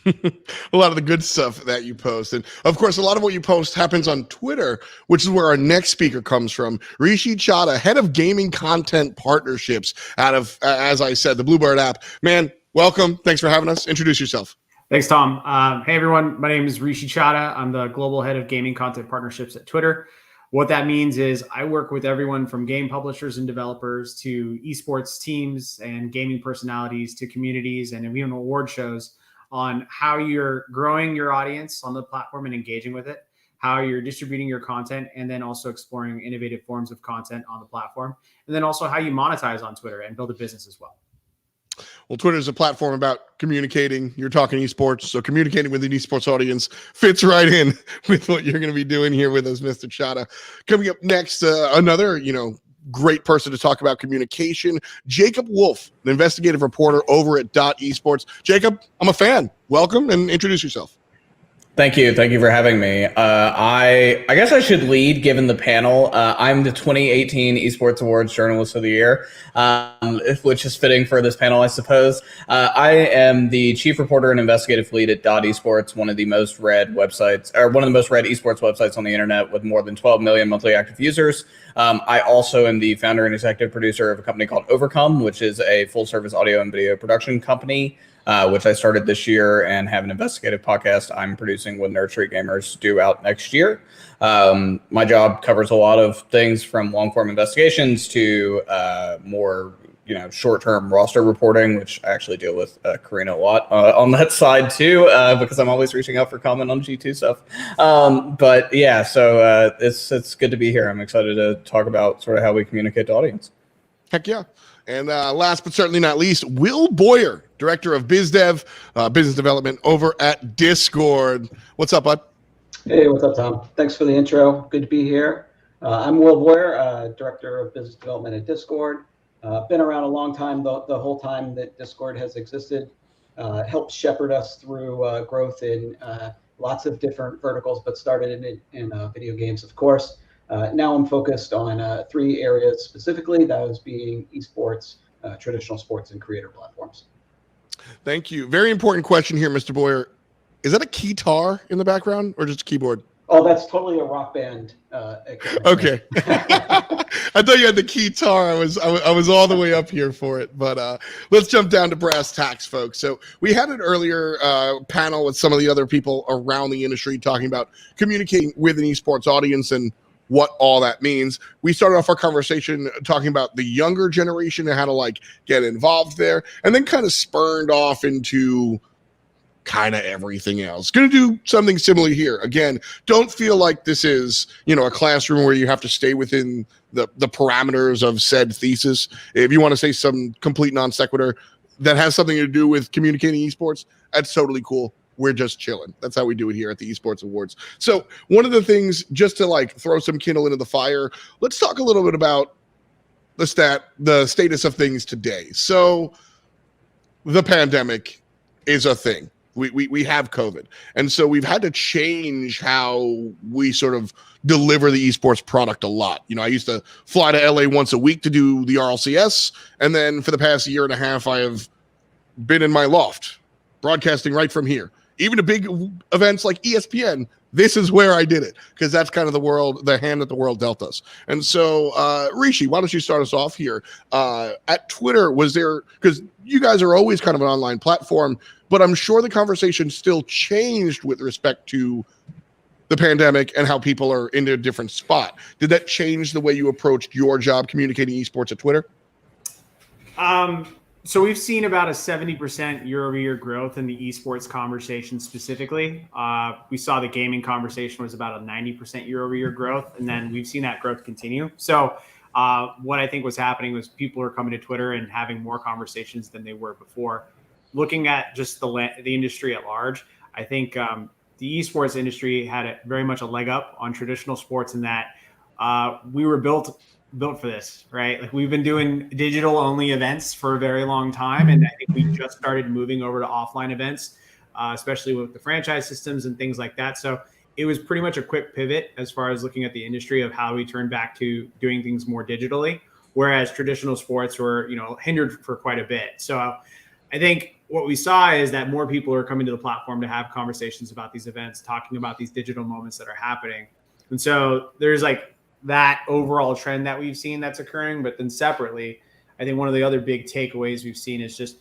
A lot of the good stuff that you post. And of course, a lot of what you post happens on Twitter, which is where our next speaker comes from. Rishi Chadha, head of gaming content partnerships out of, as I said, the Bluebird app. Man, welcome. Thanks for having us. Introduce yourself. Thanks, Thom. Hey, everyone. My name is Rishi Chadha. I'm the global head of gaming content partnerships at Twitter. What that means is I work with everyone from game publishers and developers to esports teams and gaming personalities to communities and even award shows on how you're growing your audience on the platform and engaging with it, how you're distributing your content, and then also exploring innovative forms of content on the platform, and then also how you monetize on Twitter and build a business as well. Well, Twitter is a platform about communicating. You're talking esports, so communicating with an esports audience fits right in with what you're going to be doing here with us, Mr. Chadha. Coming up next, another, great person to talk about communication, Jacob Wolf, an investigative reporter over at Esports. Jacob, I'm a fan. Welcome and introduce yourself. Thank you. Thank you for having me. I guess I should lead given the panel. I'm the 2018 Esports Awards Journalist of the Year, which is fitting for this panel, I suppose. I am the chief reporter and investigative lead at Esports, one of the most read websites, or one of the most read esports websites on the internet with more than 12 million monthly active users. I also am the founder and executive producer of a company called Overcome, which is a full service audio and video production company, which I started this year, and have an investigative podcast I'm producing with Nerd Street Gamers due out next year. My job covers a lot of things from long form investigations to more short-term roster reporting, which I actually deal with Karina a lot on that side too, because I'm always reaching out for comment on G2 stuff. But yeah, so it's good to be here. I'm excited to talk about sort of how we communicate to audience. Heck yeah. And last but certainly not least, Will Boyer, Director of BizDev, Business Development over at Discord. What's up, bud? Hey, what's up, Thom? Thanks for the intro. Good to be here. I'm Will Boyer, Director of Business Development at Discord. Been around a long time, the whole time that Discord has existed. Helped shepherd us through growth in lots of different verticals, but started in video games, of course. Now I'm focused on 3 areas specifically, those being esports, traditional sports, and creator platforms. Thank you. Very important question here, Mr. Boyer. Is that a keytar in the background or just a keyboard? Oh, that's totally a rock band. Okay. I thought you had the keytar. I was all the way up here for it, but let's jump down to brass tacks, folks. So we had an earlier panel with some of the other people around the industry talking about communicating with an esports audience and what all that means. We started off our conversation talking about the younger generation and how to get involved there, and then kind of spurned off into kind of everything else. Going to do something similar here. Again, don't feel like this is, a classroom where you have to stay within the parameters of said thesis. If you want to say some complete non sequitur that has something to do with communicating esports, that's totally cool. We're just chilling. That's how we do it here at the Esports Awards. So one of the things, just to throw some kindle into the fire, let's talk a little bit about the status of things today. So the pandemic is a thing. We have COVID. And so we've had to change how we sort of deliver the esports product a lot. I used to fly to LA once a week to do the RLCS. And then for the past year and a half, I have been in my loft broadcasting right from here. Even to big events like ESPN, this is where I did it, because that's kind of the hand that the world dealt us. And so, Rishi, why don't you start us off here? At Twitter, was there, because you guys are always kind of an online platform, but I'm sure the conversation still changed with respect to the pandemic and how people are in a different spot. Did that change the way you approached your job communicating esports at Twitter? So we've seen about a 70% year-over-year growth in the esports conversation specifically. We saw the gaming conversation was about a 90% year-over-year growth, and then we've seen that growth continue. So what I think was happening was people are coming to Twitter and having more conversations than they were before. Looking at just the industry at large, I think the esports industry had very much a leg up on traditional sports in that we were built for this, right? Like we've been doing digital only events for a very long time. And I think we just started moving over to offline events, especially with the franchise systems and things like that. So it was pretty much a quick pivot as far as looking at the industry of how we turn back to doing things more digitally, whereas traditional sports were, hindered for quite a bit. So I think what we saw is that more people are coming to the platform to have conversations about these events, talking about these digital moments that are happening. And so there's like that overall trend that we've seen that's occurring. But then separately, I think one of the other big takeaways we've seen is just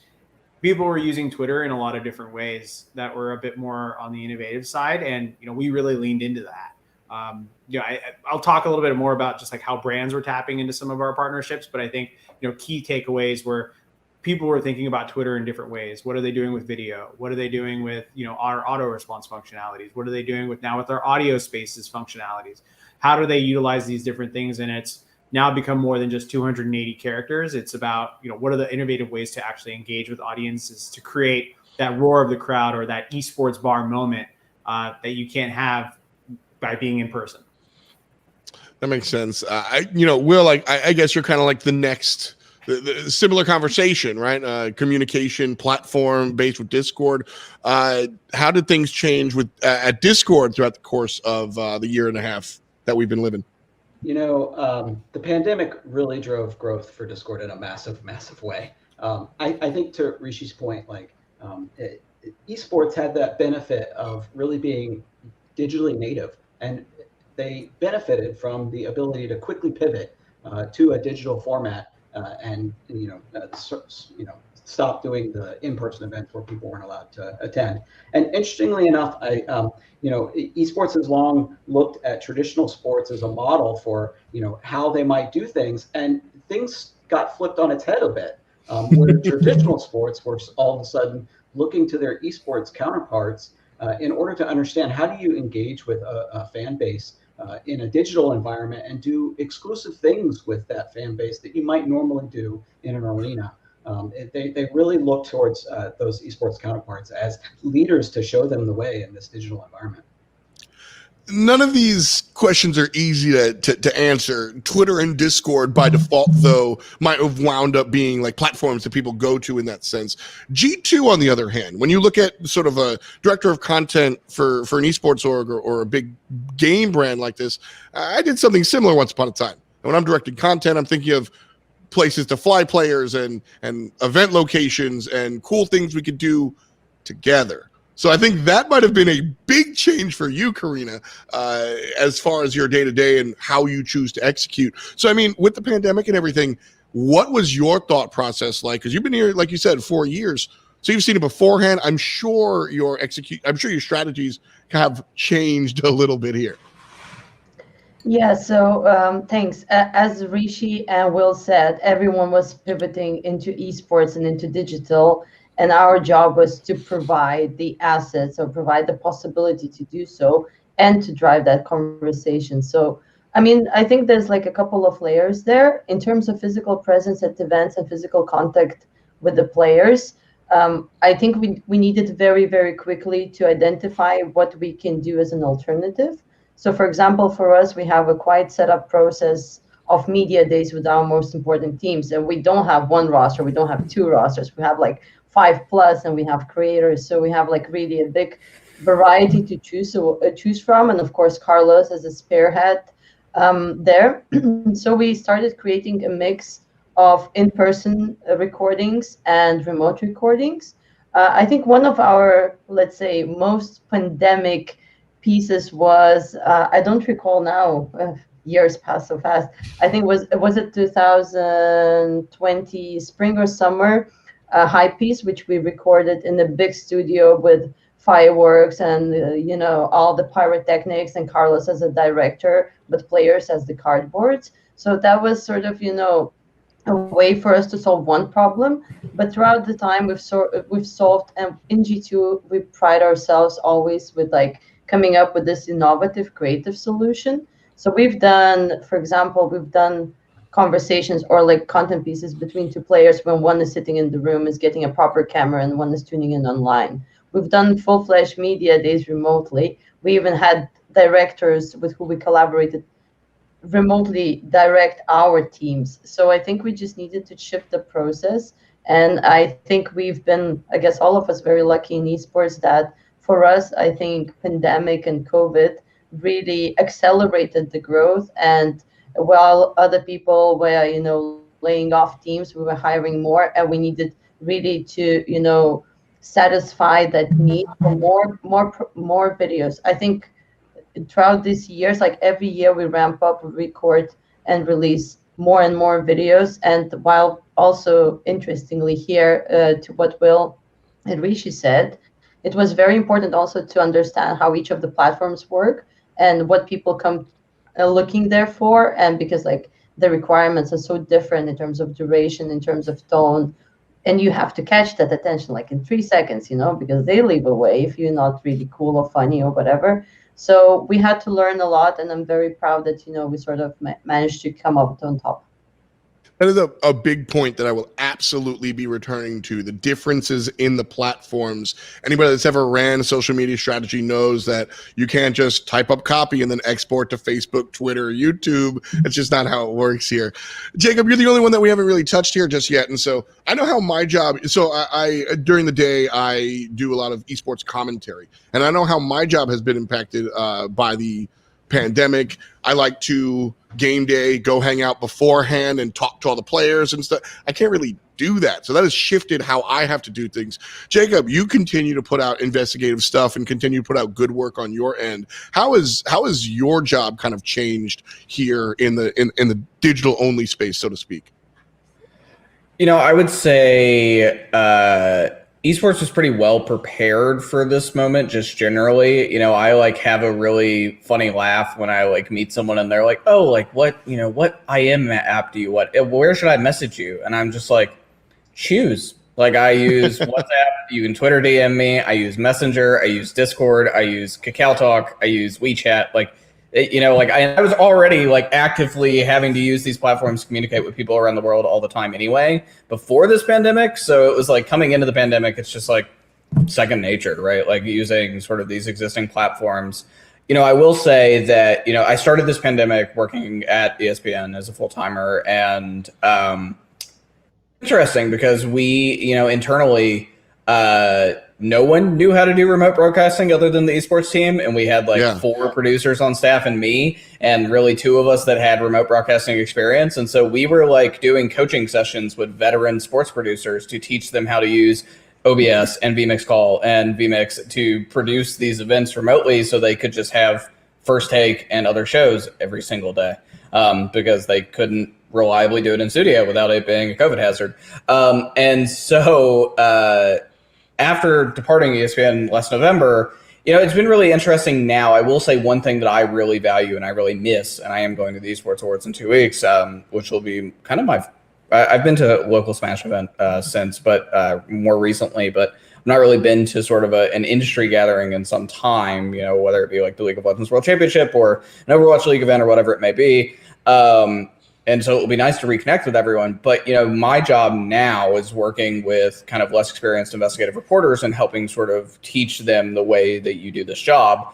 people were using Twitter in a lot of different ways that were a bit more on the innovative side. And, we really leaned into that. I'll talk a little bit more about just like how brands were tapping into some of our partnerships. But I think, key takeaways were people were thinking about Twitter in different ways. What are they doing with video? What are they doing with, our auto response functionalities? What are they doing with our audio spaces functionalities? How do they utilize these different things? And it's now become more than just 280 characters. It's about, what are the innovative ways to actually engage with audiences to create that roar of the crowd or that esports bar moment that you can't have by being in person. That makes sense. Will, I guess you're kind of like the next, the similar conversation, right? Communication platform based with Discord. How did things change at Discord throughout the course of the year and a half that we've been living? The pandemic really drove growth for Discord in a massive, massive way. I think to Rishi's point, esports had that benefit of really being digitally native, and they benefited from the ability to quickly pivot to a digital format and stop doing the in-person events where people weren't allowed to attend. And interestingly enough, esports has long looked at traditional sports as a model for, how they might do things, and things got flipped on its head a bit, where traditional sports were all of a sudden looking to their esports counterparts in order to understand how do you engage with a fan base in a digital environment and do exclusive things with that fan base that you might normally do in an arena. They really look towards those esports counterparts as leaders to show them the way in this digital environment. None of these questions are easy to answer. Twitter and Discord by default, though, might have wound up being like platforms that people go to in that sense. G2, on the other hand, when you look at sort of a director of content for an esports org or a big game brand like this, I did something similar once upon a time. And when I'm directing content, I'm thinking of places to fly players and event locations and cool things we could do together. So I think that might have been a big change for you, Karina, as far as your day-to-day and how you choose to execute. So, I mean, with the pandemic and everything, what was your thought process like? Because you've been here, like you said, 4 years. So you've seen it beforehand. I'm sure your strategies have changed a little bit here. Yeah, so thanks. As Rishi and Will said, everyone was pivoting into esports and into digital, and our job was to provide the assets or provide the possibility to do so and to drive that conversation. So, I mean, I think there's like a couple of layers there in terms of physical presence at events and physical contact with the players. I think we needed very, very quickly to identify what we can do as an alternative. So, for example, for us, we have a quite set up process of media days with our most important teams. And we don't have one roster. We don't have two rosters. We have like 5+ and we have creators. So we have like really a big variety to choose from. And of course, Carlos as a spearhead there. So we started creating a mix of in-person recordings and remote recordings. I think one of our, let's say, most pandemic pieces was I don't recall now. Years pass so fast. I think was it 2020 spring or summer, a high piece which we recorded in a big studio with fireworks and all the pyrotechnics, and Carlos as a director, but players as the cardboards. So that was sort of a way for us to solve one problem. But throughout the time we've solved, and in G2 we pride ourselves always with like coming up with this innovative creative solution. So we've done, for example, conversations or like content pieces between two players when one is sitting in the room, is getting a proper camera, and one is tuning in online. We've done full-fledged media days remotely. We even had directors with who we collaborated remotely direct our teams. So I think we just needed to shift the process. And I think we've been, I guess all of us, very lucky in esports that for us, I think pandemic and COVID really accelerated the growth. And while other people were, laying off teams, we were hiring more, and we needed really to, satisfy that need for more videos. I think throughout these years, like every year we ramp up, we record and release more and more videos. And while also interestingly here, to what Will and Rishi said, it was very important also to understand how each of the platforms work and what people come looking there for. And because like the requirements are so different in terms of duration, in terms of tone, and you have to catch that attention like in 3 seconds, because they leave away if you're not really cool or funny or whatever. So we had to learn a lot, and I'm very proud that, we sort of managed to come up on top. That is a big point that I will absolutely be returning to, the differences in the platforms. Anybody that's ever ran a social media strategy knows that you can't just type up copy and then export to Facebook, Twitter, YouTube. It's just not how it works here. Jacob, you're the only one that we haven't really touched here just yet. And so I know how my job, so I during the day, I do a lot of esports commentary. And I know how my job has been impacted by the pandemic. I like to game day, go hang out beforehand and talk to all the players and stuff. I can't really do that. So that has shifted how I have to do things. Jacob, you continue to put out investigative stuff and continue to put out good work on your end. How is your job kind of changed here in the digital only space, so to speak? I would say esports was pretty well prepared for this moment, just generally. I have a really funny laugh when I meet someone and they're like, oh, what IM app do you want? Where should I message you? And I'm just like, choose. I use WhatsApp, you can Twitter DM me, I use Messenger, I use Discord, I use Kakao Talk, I use WeChat. I was already actively having to use these platforms to communicate with people around the world all the time anyway, before this pandemic. So it was coming into the pandemic, it's just second nature, right? Using sort of these existing platforms. I will say that, I started this pandemic working at ESPN as a full-timer, and interesting because we, internally, no one knew how to do remote broadcasting other than the esports team. And we had 4 producers on staff and me, and really 2 of us that had remote broadcasting experience. And so we were doing coaching sessions with veteran sports producers to teach them how to use OBS and vMix Call and vMix to produce these events remotely, so they could just have First Take and other shows every single day, because they couldn't reliably do it in studio without it being a COVID hazard. And so after departing ESPN last November, it's been really interesting now. I will say one thing that I really value and I really miss, and I am going to the Esports Awards in 2 weeks, which will be kind of I've been to a local Smash event since, but more recently, but I've not really been to sort of an industry gathering in some time, whether it be the League of Legends World Championship or an Overwatch League event or whatever it may be. And so it will be nice to reconnect with everyone. But, my job now is working with kind of less experienced investigative reporters and helping sort of teach them the way that you do this job,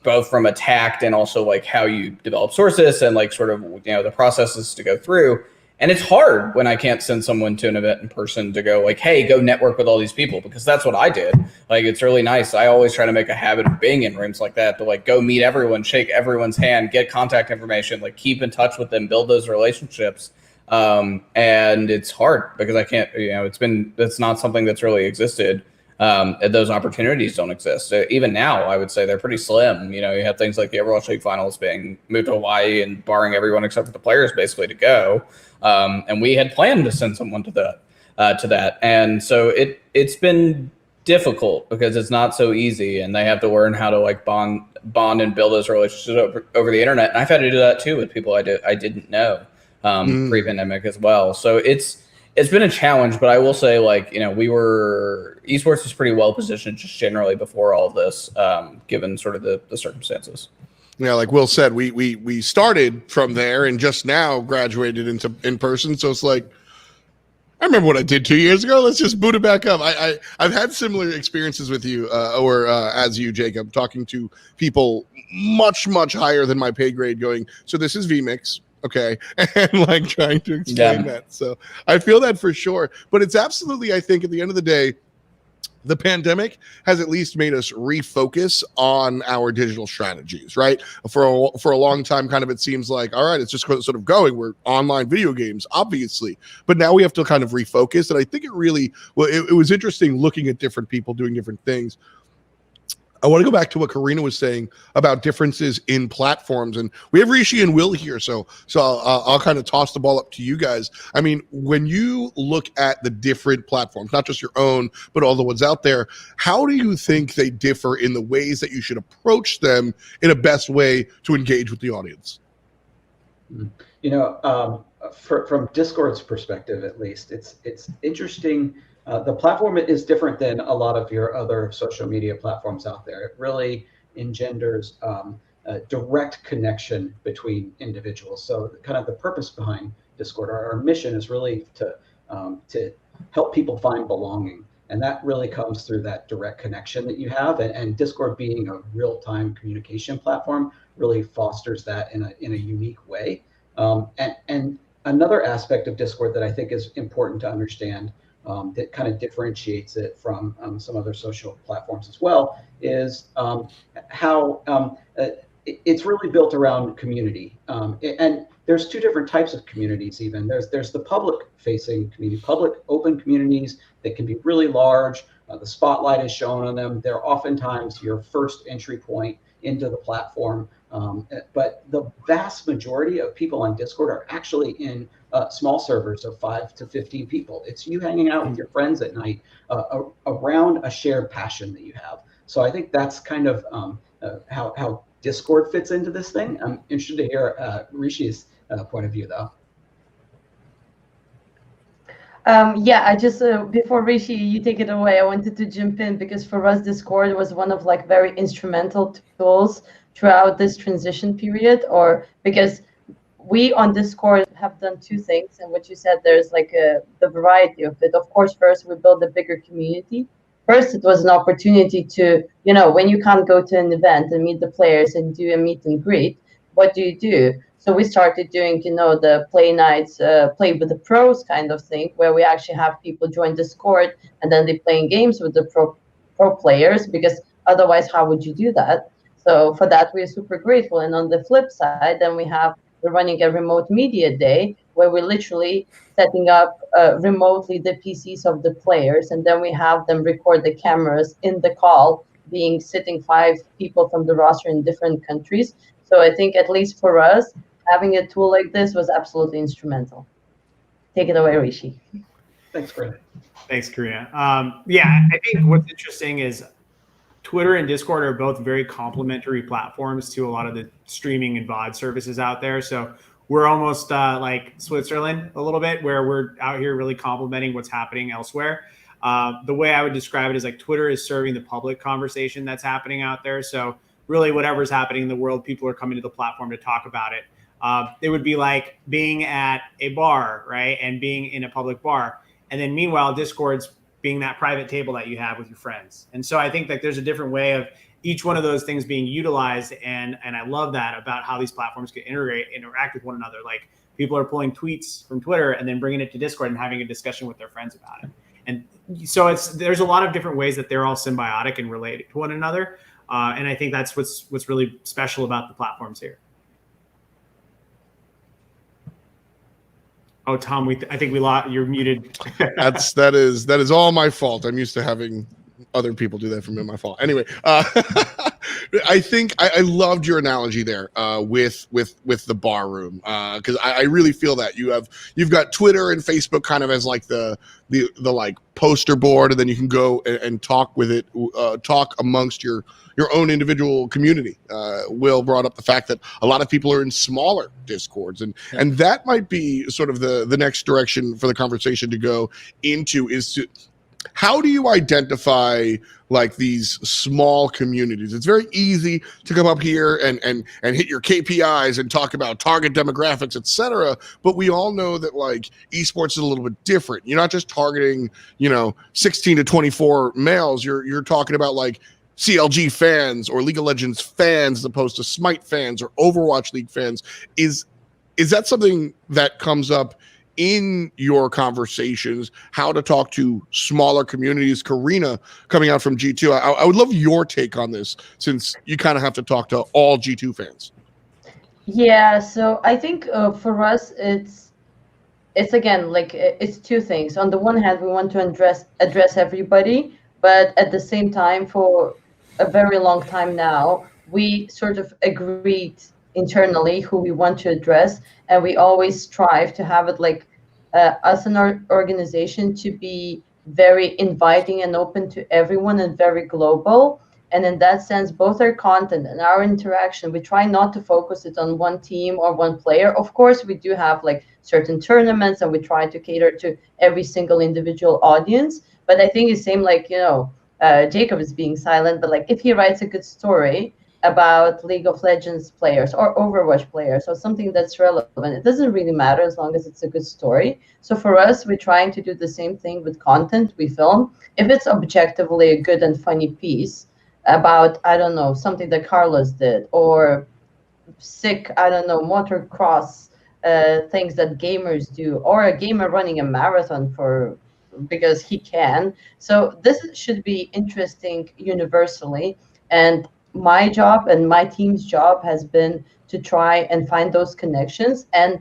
both from a tact and also how you develop sources and sort of, the processes to go through. And it's hard when I can't send someone to an event in person to go hey, go network with all these people, because that's what I did. It's really nice. I always try to make a habit of being in rooms like that, to go meet everyone, shake everyone's hand, get contact information, keep in touch with them, build those relationships. And it's hard because I can't, it's not something that's really existed those opportunities don't exist. So even now, I would say they're pretty slim. You have things like the Overwatch League finals being moved to Hawaii and barring everyone except for the players basically to go. And we had planned to send someone to that. And so it's been difficult because it's not so easy, and they have to learn how to like bond and build those relationships over the internet. And I've had to do that too with people I didn't know pre-pandemic as well. So it's been a challenge, but I will say, esports was pretty well positioned just generally before all of this, given sort of the circumstances. Yeah, like Will said, we started from there and just now graduated into in person. So it's like, I remember what I did 2 years ago. Let's just boot it back up. I've had similar experiences with you, as you, Jacob, talking to people much higher than my pay grade. Going, so this is VMix, okay, and like trying to explain that. So I feel that for sure. But it's absolutely, I think, at the end of the day, the pandemic has at least made us refocus on our digital strategies, right? For a long time, kind of, it seems like, all right, it's just sort of going. We're online video games, obviously, but now we have to kind of refocus. And I think it was interesting looking at different people doing different things. I want to go back to what Karina was saying about differences in platforms, and we have Rishi and Will here, so I'll kind of toss the ball up to you guys. I mean, when you look at the different platforms, not just your own, but all the ones out there, how do you think they differ in the ways that you should approach them in a best way to engage with the audience? From Discord's perspective, at least, it's interesting. The platform is different than a lot of your other social media platforms out there. It really engenders a direct connection between individuals. So kind of the purpose behind Discord, our mission is really to help people find belonging. And that really comes through that direct connection that you have. And Discord being a real-time communication platform really fosters that in a unique way. And another aspect of Discord that I think is important to understand, that kind of differentiates it from some other social platforms as well, is how it's really built around community. And there's two different types of communities even. There's the public-facing community, public open communities that can be really large. The spotlight is shown on them. They're oftentimes your first entry point into the platform. But the vast majority of people on Discord are actually in small servers of 5 to 15 people. It's you hanging out with your friends at night around a shared passion that you have. So I think that's kind of how Discord fits into this thing. I'm interested to hear Rishi's point of view, though. I just before Rishi, you take it away, I wanted to jump in because for us, Discord was one of very instrumental tools throughout this transition period, or because we on Discord have done two things, and what you said, there's the variety of it. Of course, first we built a bigger community. First, it was an opportunity to, when you can't go to an event and meet the players and do a meet and greet, what do? So we started doing, the play nights, play with the pros kind of thing, where we actually have people join Discord and then they playing games with the pro players, because otherwise, how would you do that? So for that, we're super grateful. And on the flip side, then we're running a remote media day where we're literally setting up remotely the PCs of the players, and then we have them record the cameras in the call, sitting 5 people from the roster in different countries. So I think, at least for us, having a tool like this was absolutely instrumental. Take it away, Rishi. Thanks, Karina. Thanks, Karina. I think what's interesting is Twitter and Discord are both very complementary platforms to a lot of the streaming and VOD services out there. So we're almost like Switzerland a little bit, where we're out here really complementing what's happening elsewhere. The way I would describe it is Twitter is serving the public conversation that's happening out there. So really whatever's happening in the world, people are coming to the platform to talk about it. It would be like being at a bar, right? And being in a public bar. And then meanwhile, Discord's being that private table that you have with your friends. And so I think there's a different way of each one of those things being utilized. And I love that about how these platforms can interact with one another. People are pulling tweets from Twitter and then bringing it to Discord and having a discussion with their friends about it. And so there's a lot of different ways that they're all symbiotic and related to one another. And I think that's what's really special about the platforms here. Oh, Thom, I think we lost. You're muted. that is all my fault. I'm used to having other people do that for me. My fault. Anyway, I think I loved your analogy there with the bar room, because I really feel that you've got Twitter and Facebook kind of as like the like poster board, and then you can go and talk with it, talk amongst your own individual community. Will brought up the fact that a lot of people are in smaller Discords, and that might be sort of the next direction for the conversation to go into, is to how do you identify like these small communities? It's very easy to come up here and hit your KPIs and talk about target demographics, etc. But we all know that like esports is a little bit different. You're not just targeting, 16 to 24 males. You're talking about like CLG fans or League of Legends fans as opposed to Smite fans or Overwatch League fans. Is that something that comes up in your conversations, how to talk to smaller communities? Karina, coming out from G2, I would love your take on this, since you kind of have to talk to all G2 fans. Yeah, so I think for us, it's again, like, it's two things. On the one hand, we want to address everybody, but at the same time, for a very long time now, we sort of agreed internally who we want to address, and we always strive to have it like us and our organization to be very inviting and open to everyone and very global. And in that sense, both our content and our interaction, we try not to focus it on one team or one player. Of course, we do have like certain tournaments, and we try to cater to every single individual audience. But I think it's same like, Jacob is being silent, but like if he writes a good story about League of Legends players or Overwatch players or something that's relevant, it doesn't really matter as long as it's a good story. So for us, we're trying to do the same thing with content we film. If it's objectively a good and funny piece about, I don't know, something that Carlos did, or sick, I don't know, motocross things that gamers do, or a gamer running a marathon because he can. So this should be interesting universally. And my job and my team's job has been to try and find those connections, and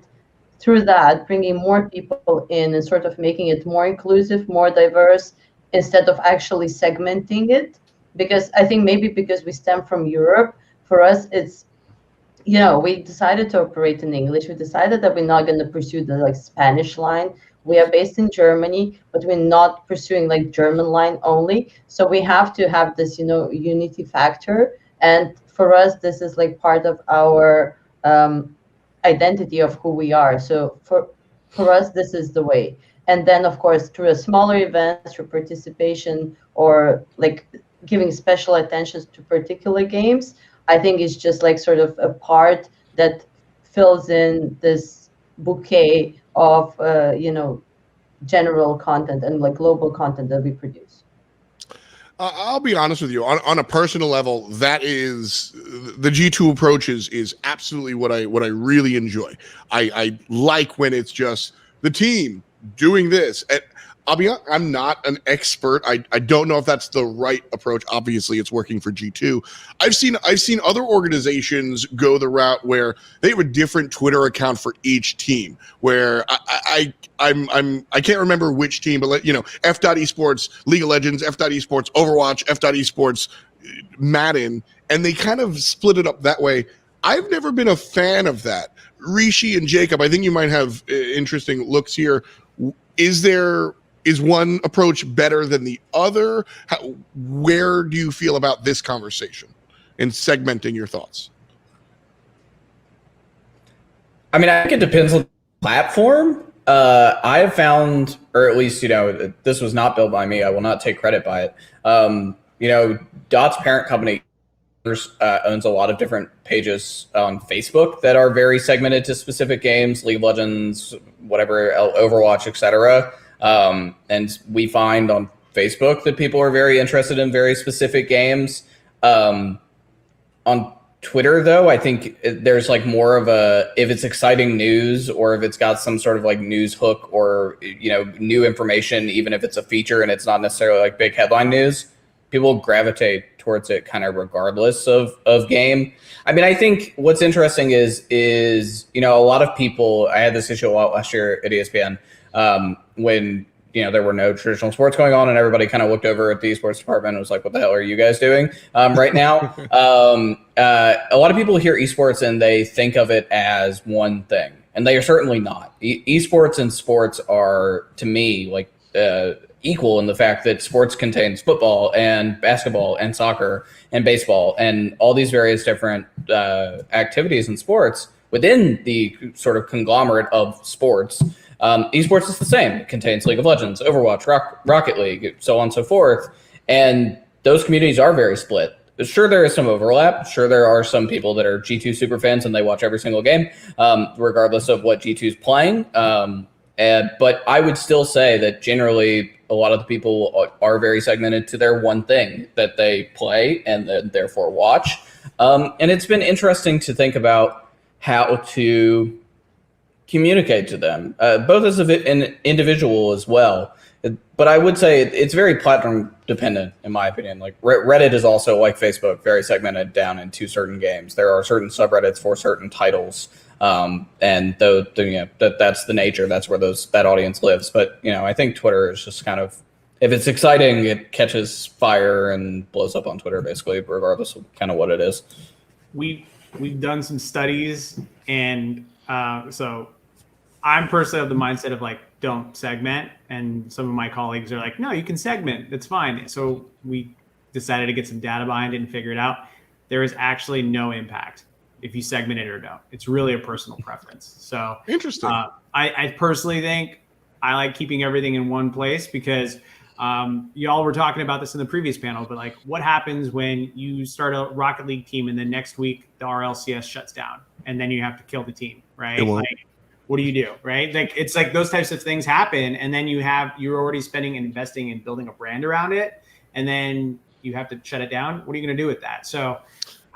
through that, bringing more people in and sort of making it more inclusive, more diverse, instead of actually segmenting it. Because I think maybe because we stem from Europe, for us, it's, we decided to operate in English. We decided that we're not going to pursue the like Spanish line. We are based in Germany, but we're not pursuing like German line only. So we have to have this, unity factor. And for us, this is like part of our identity of who we are. So for us, this is the way. And then, of course, through a smaller event, through participation, or like giving special attention to particular games, I think it's just like sort of a part that fills in this bouquet of, general content and like global content that we produce. I'll be honest with you, on a personal level, that is the G2 approach is absolutely what I really enjoy. I like when it's just the team doing this. And I'll be honest, I'm not an expert. I don't know if that's the right approach. Obviously, it's working for G2. I've seen other organizations go the route where they have a different Twitter account for each team. Where I can't remember which team, but F.Esports, League of Legends, F.Esports, Overwatch, F.Esports, Madden, and they kind of split it up that way. I've never been a fan of that. Rishi and Jacob, I think you might have interesting looks here. Is one approach better than the other? Where do you feel about this conversation and segmenting your thoughts? I mean, I think it depends on the platform. I have found, or at least, this was not built by me. I will not take credit by it. Dot's parent company owns a lot of different pages on Facebook that are very segmented to specific games, League of Legends, whatever, Overwatch, etc. And we find on Facebook that people are very interested in very specific games. On Twitter, though, I think there's like more of if it's exciting news, or if it's got some sort of like news hook, or, new information, even if it's a feature and it's not necessarily like big headline news, people gravitate towards it kind of regardless of game. I mean, I think what's interesting is a lot of people, I had this issue a lot last year at ESPN, when there were no traditional sports going on, and everybody kind of looked over at the esports department and was like, what the hell are you guys doing right now? A lot of people hear esports and they think of it as one thing, and they are certainly not. Esports and sports are, to me, like equal in the fact that sports contains football and basketball and soccer and baseball and all these various different activities in sports within the sort of conglomerate of sports. Esports is the same. It contains League of Legends, Overwatch, Rocket League, so on and so forth. And those communities are very split. Sure, there is some overlap. Sure, there are some people that are G2 super fans and they watch every single game, regardless of what G2 is playing. But I would still say that generally a lot of the people are very segmented to their one thing that they play and therefore watch. And it's been interesting to think about how to communicate to them, both as an individual as well. But I would say it's very platform dependent, in my opinion. Like Reddit is also, like Facebook, very segmented down into certain games. There are certain subreddits for certain titles, and that's the nature. That's where that audience lives. But I think Twitter is just kind of, if it's exciting, it catches fire and blows up on Twitter, basically, regardless of kind of what it is. We've done some studies, and so I'm personally of the mindset of like, don't segment. And some of my colleagues are like, no, you can segment. It's fine. So we decided to get some data behind it and figure it out. There is actually no impact if you segment it or don't. It's really a personal preference. So interesting. I personally think I like keeping everything in one place because y'all were talking about this in the previous panel, but like what happens when you start a Rocket League team and then next week the RLCS shuts down and then you have to kill the team, right? Like, what do you do, right? Like it's like those types of things happen, and then you're already spending and investing in building a brand around it, and then you have to shut it down. What are you going to do with that? So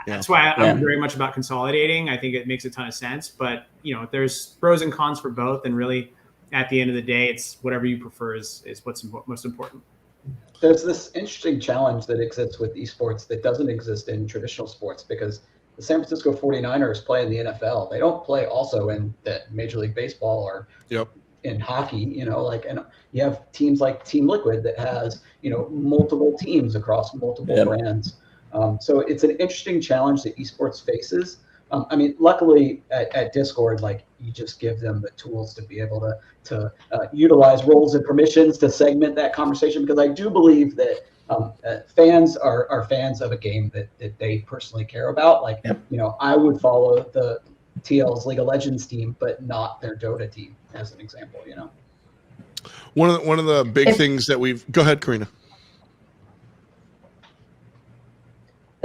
that's why I'm very much about consolidating. I think it makes a ton of sense, but there's pros and cons for both, and really at the end of the day, it's whatever you prefer is what's most important. There's this interesting challenge that exists with esports that doesn't exist in traditional sports, because the San Francisco 49ers play in the NFL. They don't play also in the Major League Baseball or in hockey, and you have teams like Team Liquid that has, multiple teams across multiple brands. So it's an interesting challenge that esports faces. Luckily at Discord, like you just give them the tools to be able to utilize roles and permissions to segment that conversation, because I do believe that fans are fans of a game that they personally care about. Like, I would follow the TL's League of Legends team, but not their Dota team, as an example. One of the big things that go ahead, Karina.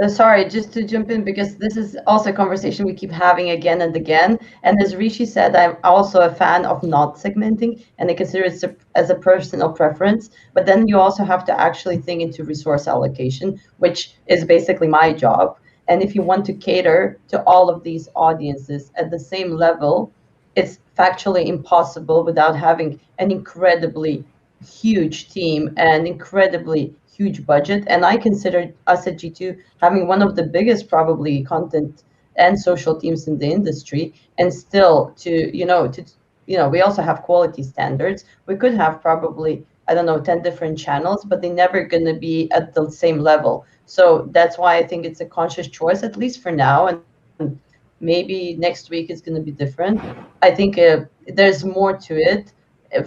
Sorry, just to jump in, because this is also a conversation we keep having again and again. And as Rishi said, I'm also a fan of not segmenting, and I consider it as a personal preference. But then you also have to actually think into resource allocation, which is basically my job. And if you want to cater to all of these audiences at the same level, it's factually impossible without having an incredibly huge team and incredibly huge budget. And I consider us at G2 having one of the biggest probably content and social teams in the industry, and still we also have quality standards. We could have probably 10 different channels, but they're never going to be at the same level. So that's why I think it's a conscious choice, at least for now, and maybe next week it's going to be different. I think there's more to it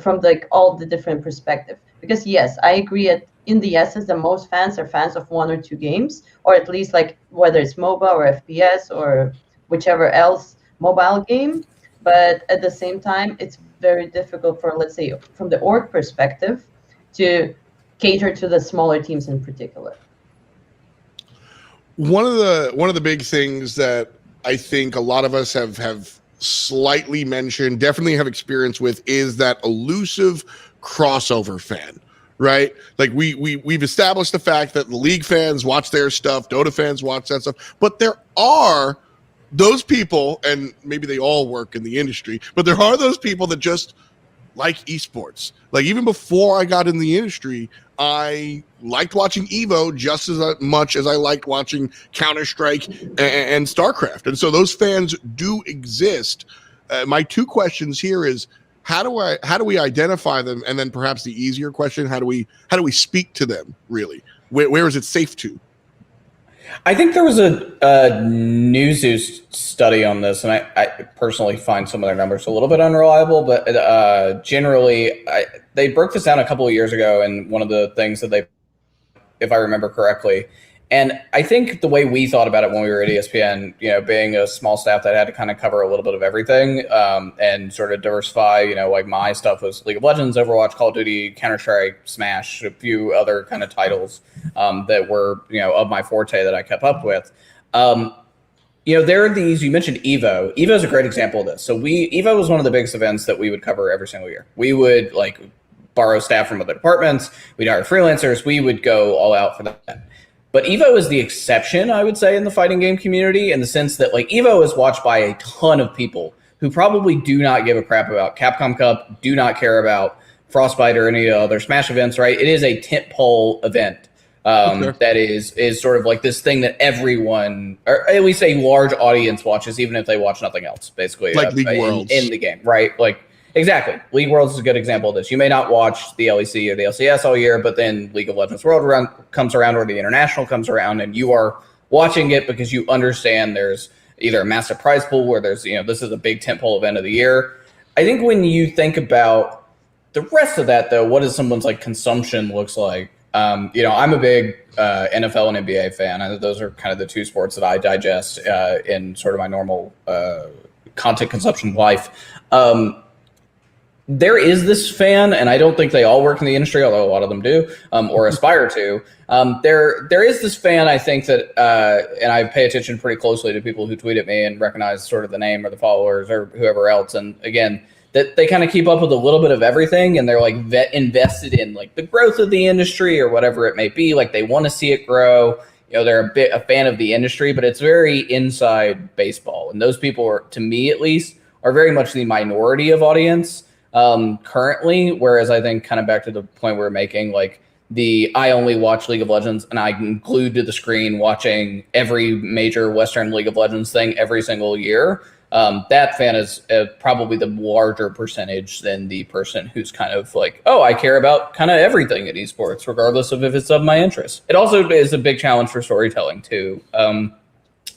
from like all the different perspectives, because yes, I agree in the essence, the most fans are fans of one or two games, or at least like whether it's MOBA or FPS or whichever else mobile game. But at the same time, it's very difficult for, let's say, from the org perspective, to cater to the smaller teams in particular. One of the big things that I think a lot of us have slightly mentioned, definitely have experience with, is that elusive crossover fan. Right? Like we've established the fact that the League fans watch their stuff, Dota fans watch that stuff, but there are those people, and maybe they all work in the industry, but there are those people that just like esports. Like even before I got in the industry, I liked watching Evo just as much as I liked watching Counter-Strike and StarCraft. And so those fans do exist. My two questions here is, how do we identify them? And then perhaps the easier question, how do we speak to them really? Where is it safe to? I think there was a Newzoo study on this, and I personally find some of their numbers a little bit unreliable, but generally they broke this down a couple of years ago, and one of the things that they, if I remember correctly, and I think the way we thought about it when we were at ESPN, being a small staff that had to kind of cover a little bit of everything and sort of diversify, like my stuff was League of Legends, Overwatch, Call of Duty, Counter-Strike, Smash, a few other kind of titles that were, of my forte that I kept up with. There are these, you mentioned EVO. EVO is a great example of this. So EVO was one of the biggest events that we would cover every single year. We would borrow staff from other departments. We'd hire freelancers. We would go all out for that. But EVO is the exception, I would say, in the fighting game community, in the sense that EVO is watched by a ton of people who probably do not give a crap about Capcom Cup, do not care about Frostbite or any other Smash events, right? It is a tentpole event that is sort of like this thing that everyone, or at least a large audience, watches, even if they watch nothing else, basically. League Worlds. In the game, right? Exactly. League Worlds is a good example of this. You may not watch the LEC or the LCS all year, but then League of Legends World comes around, or the International comes around, and you are watching it because you understand there's either a massive prize pool where there's, this is a big tentpole event of the year. I think when you think about the rest of that, though, what does someone's consumption looks like? I'm a big NFL and NBA fan. Those are kind of the two sports that I digest in sort of my normal content consumption life. There is this fan, and I don't think they all work in the industry, although a lot of them do, or aspire to. There is this fan, I think, that, and I pay attention pretty closely to people who tweet at me and recognize sort of the name or the followers or whoever else. And again, that they kind of keep up with a little bit of everything, and they're invested in the growth of the industry or whatever it may be. They want to see it grow. They're a fan of the industry, but it's very inside baseball. And those people are, to me at least, are very much the minority of audience. Currently, whereas I think kind of back to the point we're making, I only watch League of Legends and I am glued to the screen watching every major Western League of Legends thing every single year. That fan is probably the larger percentage than the person who's kind of I care about kind of everything in esports, regardless of if it's of my interest. It also is a big challenge for storytelling too.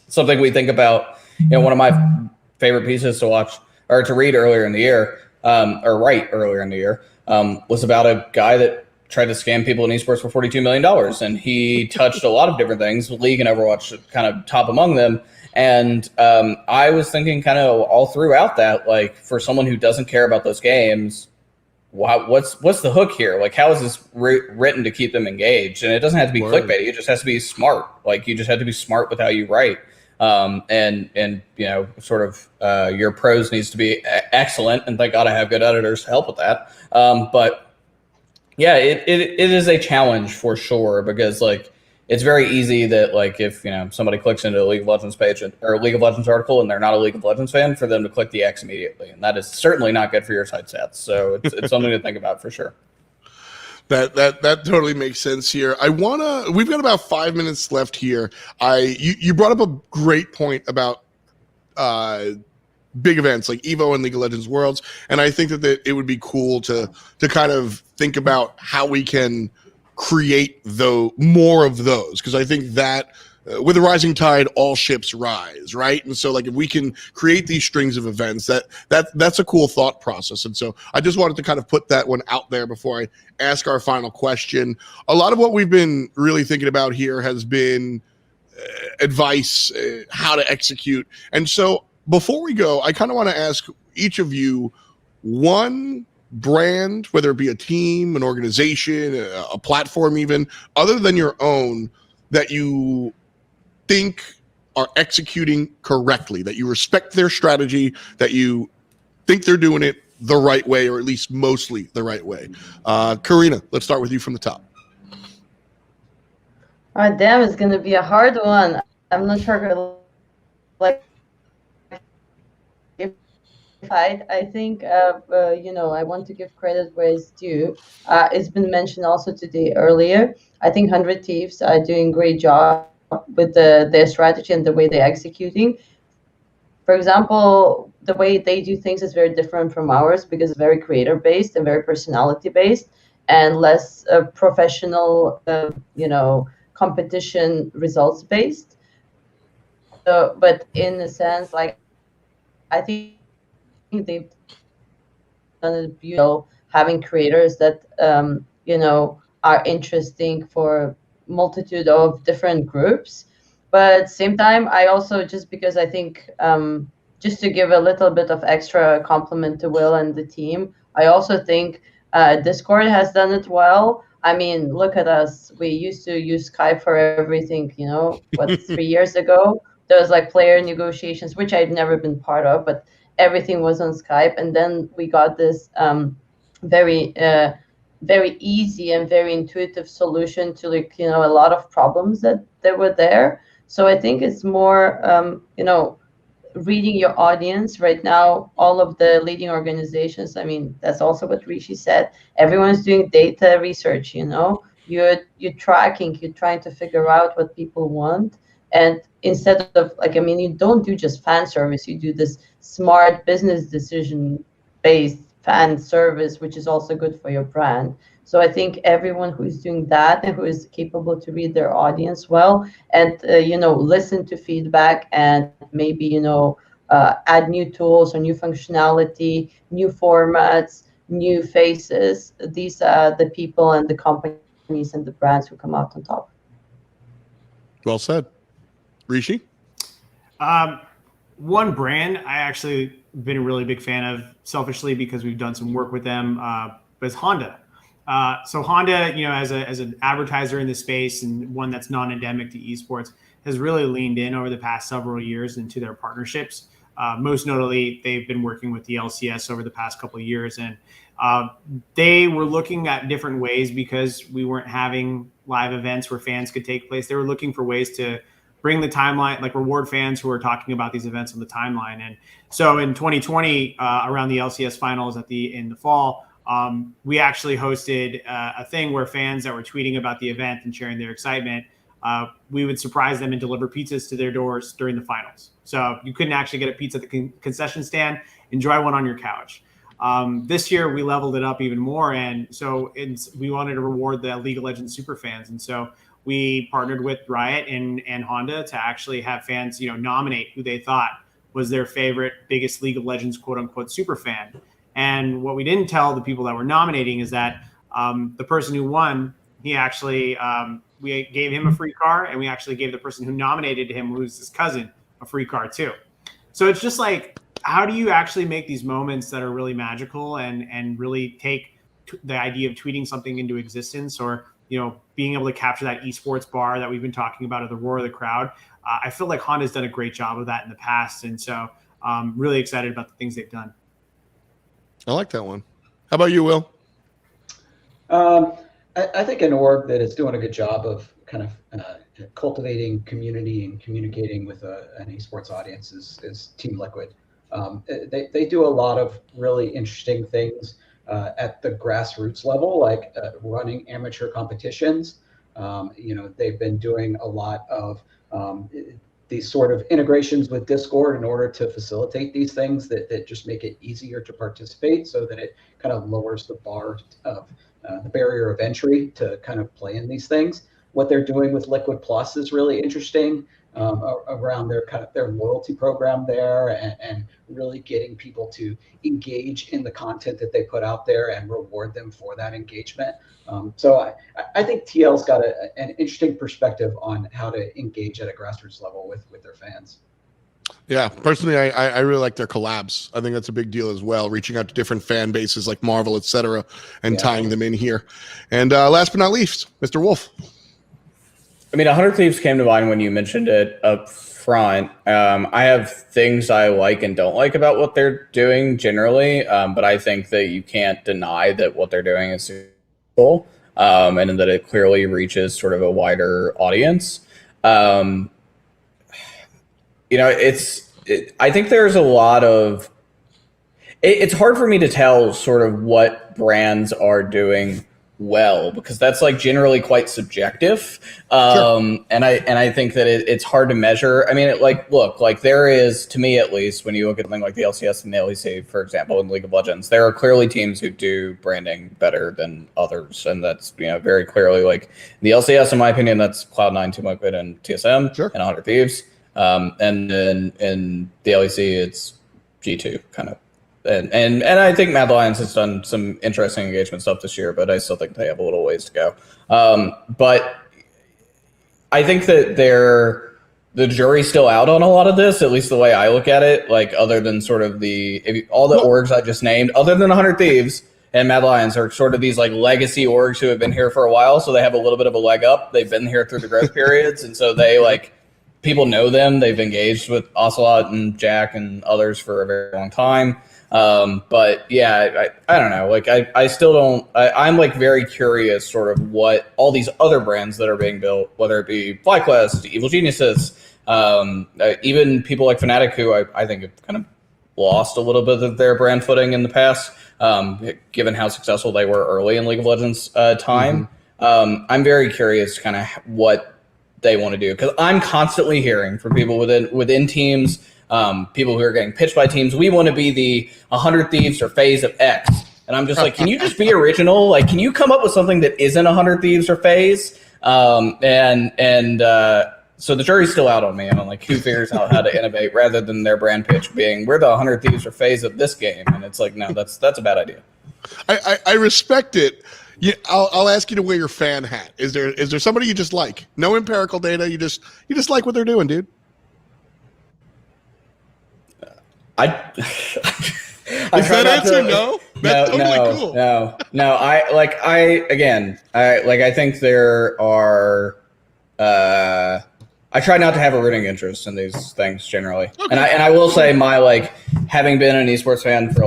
Something we think about, one of my favorite pieces to watch or to read earlier in the year, or write earlier in the year, was about a guy that tried to scam people in esports for $42 million. And he touched a lot of different things, League and Overwatch kind of top among them. And I was thinking kind of all throughout that, for someone who doesn't care about those games, what's the hook here? How is this written to keep them engaged? And it doesn't have to be clickbait. It just has to be smart. You just have to be smart with how you write. And sort of your prose needs to be excellent, and thank God I have good editors to help with that. But yeah, it is a challenge for sure, because it's very easy that if somebody clicks into a League of Legends page or a League of Legends article and they're not a League of Legends fan, for them to click the X immediately, and that is certainly not good for your site stats. So it's something to think about for sure. That totally makes sense here. We've got about 5 minutes left here. You brought up a great point about big events like EVO and League of Legends Worlds, and I think that it would be cool to kind of think about how we can create more of those, because I think that with a rising tide, all ships rise, right? And so if we can create these strings of events, that's a cool thought process. And so I just wanted to kind of put that one out there before I ask our final question. A lot of what we've been really thinking about here has been advice, how to execute. And so before we go, I kind of want to ask each of you one brand, whether it be a team, an organization, a platform even, other than your own, that you think are executing correctly, that you respect their strategy, that you think they're doing it the right way, or at least mostly the right way. Karina, let's start with you from the top. All right, damn, it's going to be a hard one. I'm not sure. I think, I want to give credit where it's due. It's been mentioned also today earlier. I think 100 Thieves are doing a great job with their strategy and the way they're executing. For example, the way they do things is very different from ours because it's very creator based and very personality based and less professional, competition results based. So, but in a sense, like, I think they've done it beautiful, having creators that are interesting for multitude of different groups. But at the same time, I also, just because I think, just to give a little bit of extra compliment to Will and the team, I also think Discord has done it well. I mean, look at us. We used to use Skype for everything, 3 years ago? There was like player negotiations, which I'd never been part of, but everything was on Skype. And then we got this very, very easy and very intuitive solution to a lot of problems that were there. So I think it's more, reading your audience right now. All of the leading organizations, I mean, that's also what Rishi said. Everyone's doing data research. You're tracking, you're trying to figure out what people want. And instead of you don't do just fan service, you do this smart business decision based fan service, which is also good for your brand. So I think everyone who is doing that and who is capable to read their audience well and listen to feedback and maybe add new tools or new functionality, new formats, new faces, these are the people and the companies and the brands who come out on top. Well said. Rishi? One brand I actually been a really big fan of, selfishly, because we've done some work with them, is Honda. So Honda, as an advertiser in the space and one that's non-endemic to esports, has really leaned in over the past several years into their partnerships. Most notably, they've been working with the LCS over the past couple of years, and they were looking at different ways because we weren't having live events where fans could take place. They were looking for ways to bring the timeline, like reward fans who are talking about these events on the timeline. And so in 2020, around the LCS finals in the fall, we actually hosted a thing where fans that were tweeting about the event and sharing their excitement, we would surprise them and deliver pizzas to their doors during the finals. So you couldn't actually get a pizza at the concession stand, enjoy one on your couch. This year we leveled it up even more, and so we wanted to reward the League of Legends super fans, and so we partnered with Riot and Honda to actually have fans, nominate who they thought was their favorite, biggest League of Legends quote unquote super fan. And what we didn't tell the people that were nominating is that the person who won, he actually, we gave him a free car, and we actually gave the person who nominated him, who's his cousin, a free car too. So it's just like, how do you actually make these moments that are really magical and really take the idea of tweeting something into existence, or being able to capture that esports bar that we've been talking about, at the roar of the crowd. I feel like Honda's done a great job of that in the past, and so I'm really excited about the things they've done. I like that one. How about you, Will? I think an org that is doing a good job of kind of cultivating community and communicating with an esports audience is Team Liquid. They do a lot of really interesting things at the grassroots level, like running amateur competitions. They've been doing a lot of these sort of integrations with Discord in order to facilitate these things that just make it easier to participate, so that it kind of lowers the bar of the barrier of entry to kind of play in these things. What they're doing with Liquid Plus is really interesting, around their loyalty program there, and really getting people to engage in the content that they put out there and reward them for that engagement. So I think TL's got an interesting perspective on how to engage at a grassroots level with their fans. Yeah, personally, I really like their collabs. I think that's a big deal as well, reaching out to different fan bases like Marvel, etc., and tying them in here. And last but not least, Mr. Wolf. I mean, 100 Thieves came to mind when you mentioned it up front. I have things I like and don't like about what they're doing generally, but I think that you can't deny that what they're doing is cool, and that it clearly reaches sort of a wider audience. I think there's a lot of... It's hard for me to tell sort of what brands are doing well, because that's like generally quite subjective. Sure. And I think that it's hard to measure. I mean, look, there is, to me at least, when you look at something like the LCS and the LEC, for example, in League of Legends, there are clearly teams who do branding better than others. And that's, very clearly like the LCS, in my opinion, that's Cloud9, Team Liquid, and TSM, Sure. and 100 Thieves. And then in the LEC, it's G2 kind of. And I think Mad Lions has done some interesting engagement stuff this year, but I still think they have a little ways to go. But I think that the jury's still out on a lot of this, at least the way I look at it. Like, other than sort of all the orgs I just named, other than 100 Thieves and Mad Lions, are sort of these like legacy orgs who have been here for a while, so they have a little bit of a leg up. They've been here through the growth periods, and so they like people know them. They've engaged with Ocelot and Jack and others for a very long time. But yeah, I don't know. Like, I still don't, I'm like very curious sort of what all these other brands that are being built, whether it be FlyQuest, Evil Geniuses, even people like Fnatic, who I think have kind of lost a little bit of their brand footing in the past, given how successful they were early in League of Legends time. I'm very curious kind of what they want to do, because I'm constantly hearing from people within teams, people who are getting pitched by teams, we want to be the 100 Thieves or FaZe of X. And I'm just like, can you just be original? Like, can you come up with something that isn't 100 Thieves or FaZe? So the jury's still out on me. I'm like, who figures out how to innovate rather than their brand pitch being, we're the 100 Thieves or FaZe of this game. And it's like, no, that's a bad idea. I respect it. Yeah, I'll ask you to wear your fan hat. Is there somebody you just like? No empirical data. You just like what they're doing, dude. Is that answer no? That's totally cool. No. I think there are. I try not to have a rooting interest in these things generally, okay. and I will say my having been an esports fan for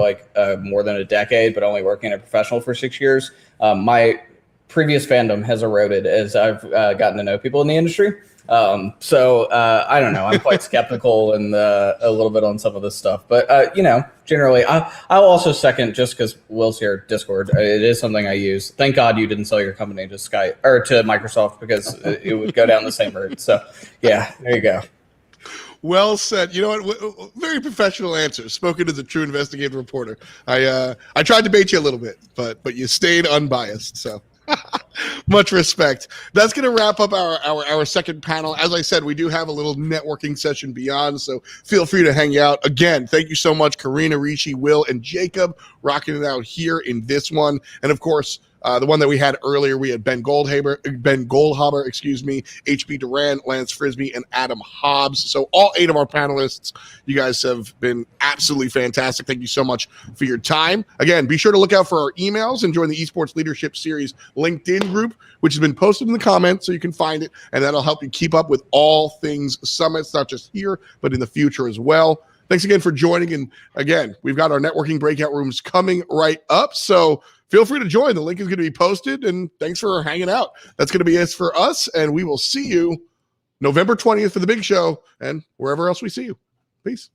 more than a decade, but only working as a professional for 6 years. My previous fandom has eroded as I've gotten to know people in the industry. So I don't know. I'm quite skeptical and a little bit on some of this stuff, but generally, I'll also second, just because Will's here, Discord. It is something I use. Thank God you didn't sell your company to Skype or to Microsoft, because it would go down the same route. So yeah, there you go. Well said. You know what? Very professional answer. Spoken as a true investigative reporter. I tried to bait you a little bit, but you stayed unbiased. So. Much respect. That's going to wrap up our second panel. As I said, we do have a little networking session beyond, so feel free to hang out. Again, thank you so much, Karina, Rishi, Will, and Jacob, rocking it out here in this one. And of course, the one that we had earlier, we had Ben Goldhaber, HB Duran, Lance Frisbee, and Adam Hobbs. So all 8 of our panelists, you guys have been absolutely fantastic. Thank you so much for your time. Again, be sure to look out for our emails and join the Esports Leadership Series LinkedIn group, which has been posted in the comments, so you can find it, and that'll help you keep up with all things summits, not just here, but in the future as well. Thanks again for joining. And again, we've got our networking breakout rooms coming right up, so feel free to join. The link is going to be posted, and thanks for hanging out. That's going to be it for us, and we will see you November 20th for the big show and wherever else we see you. Peace.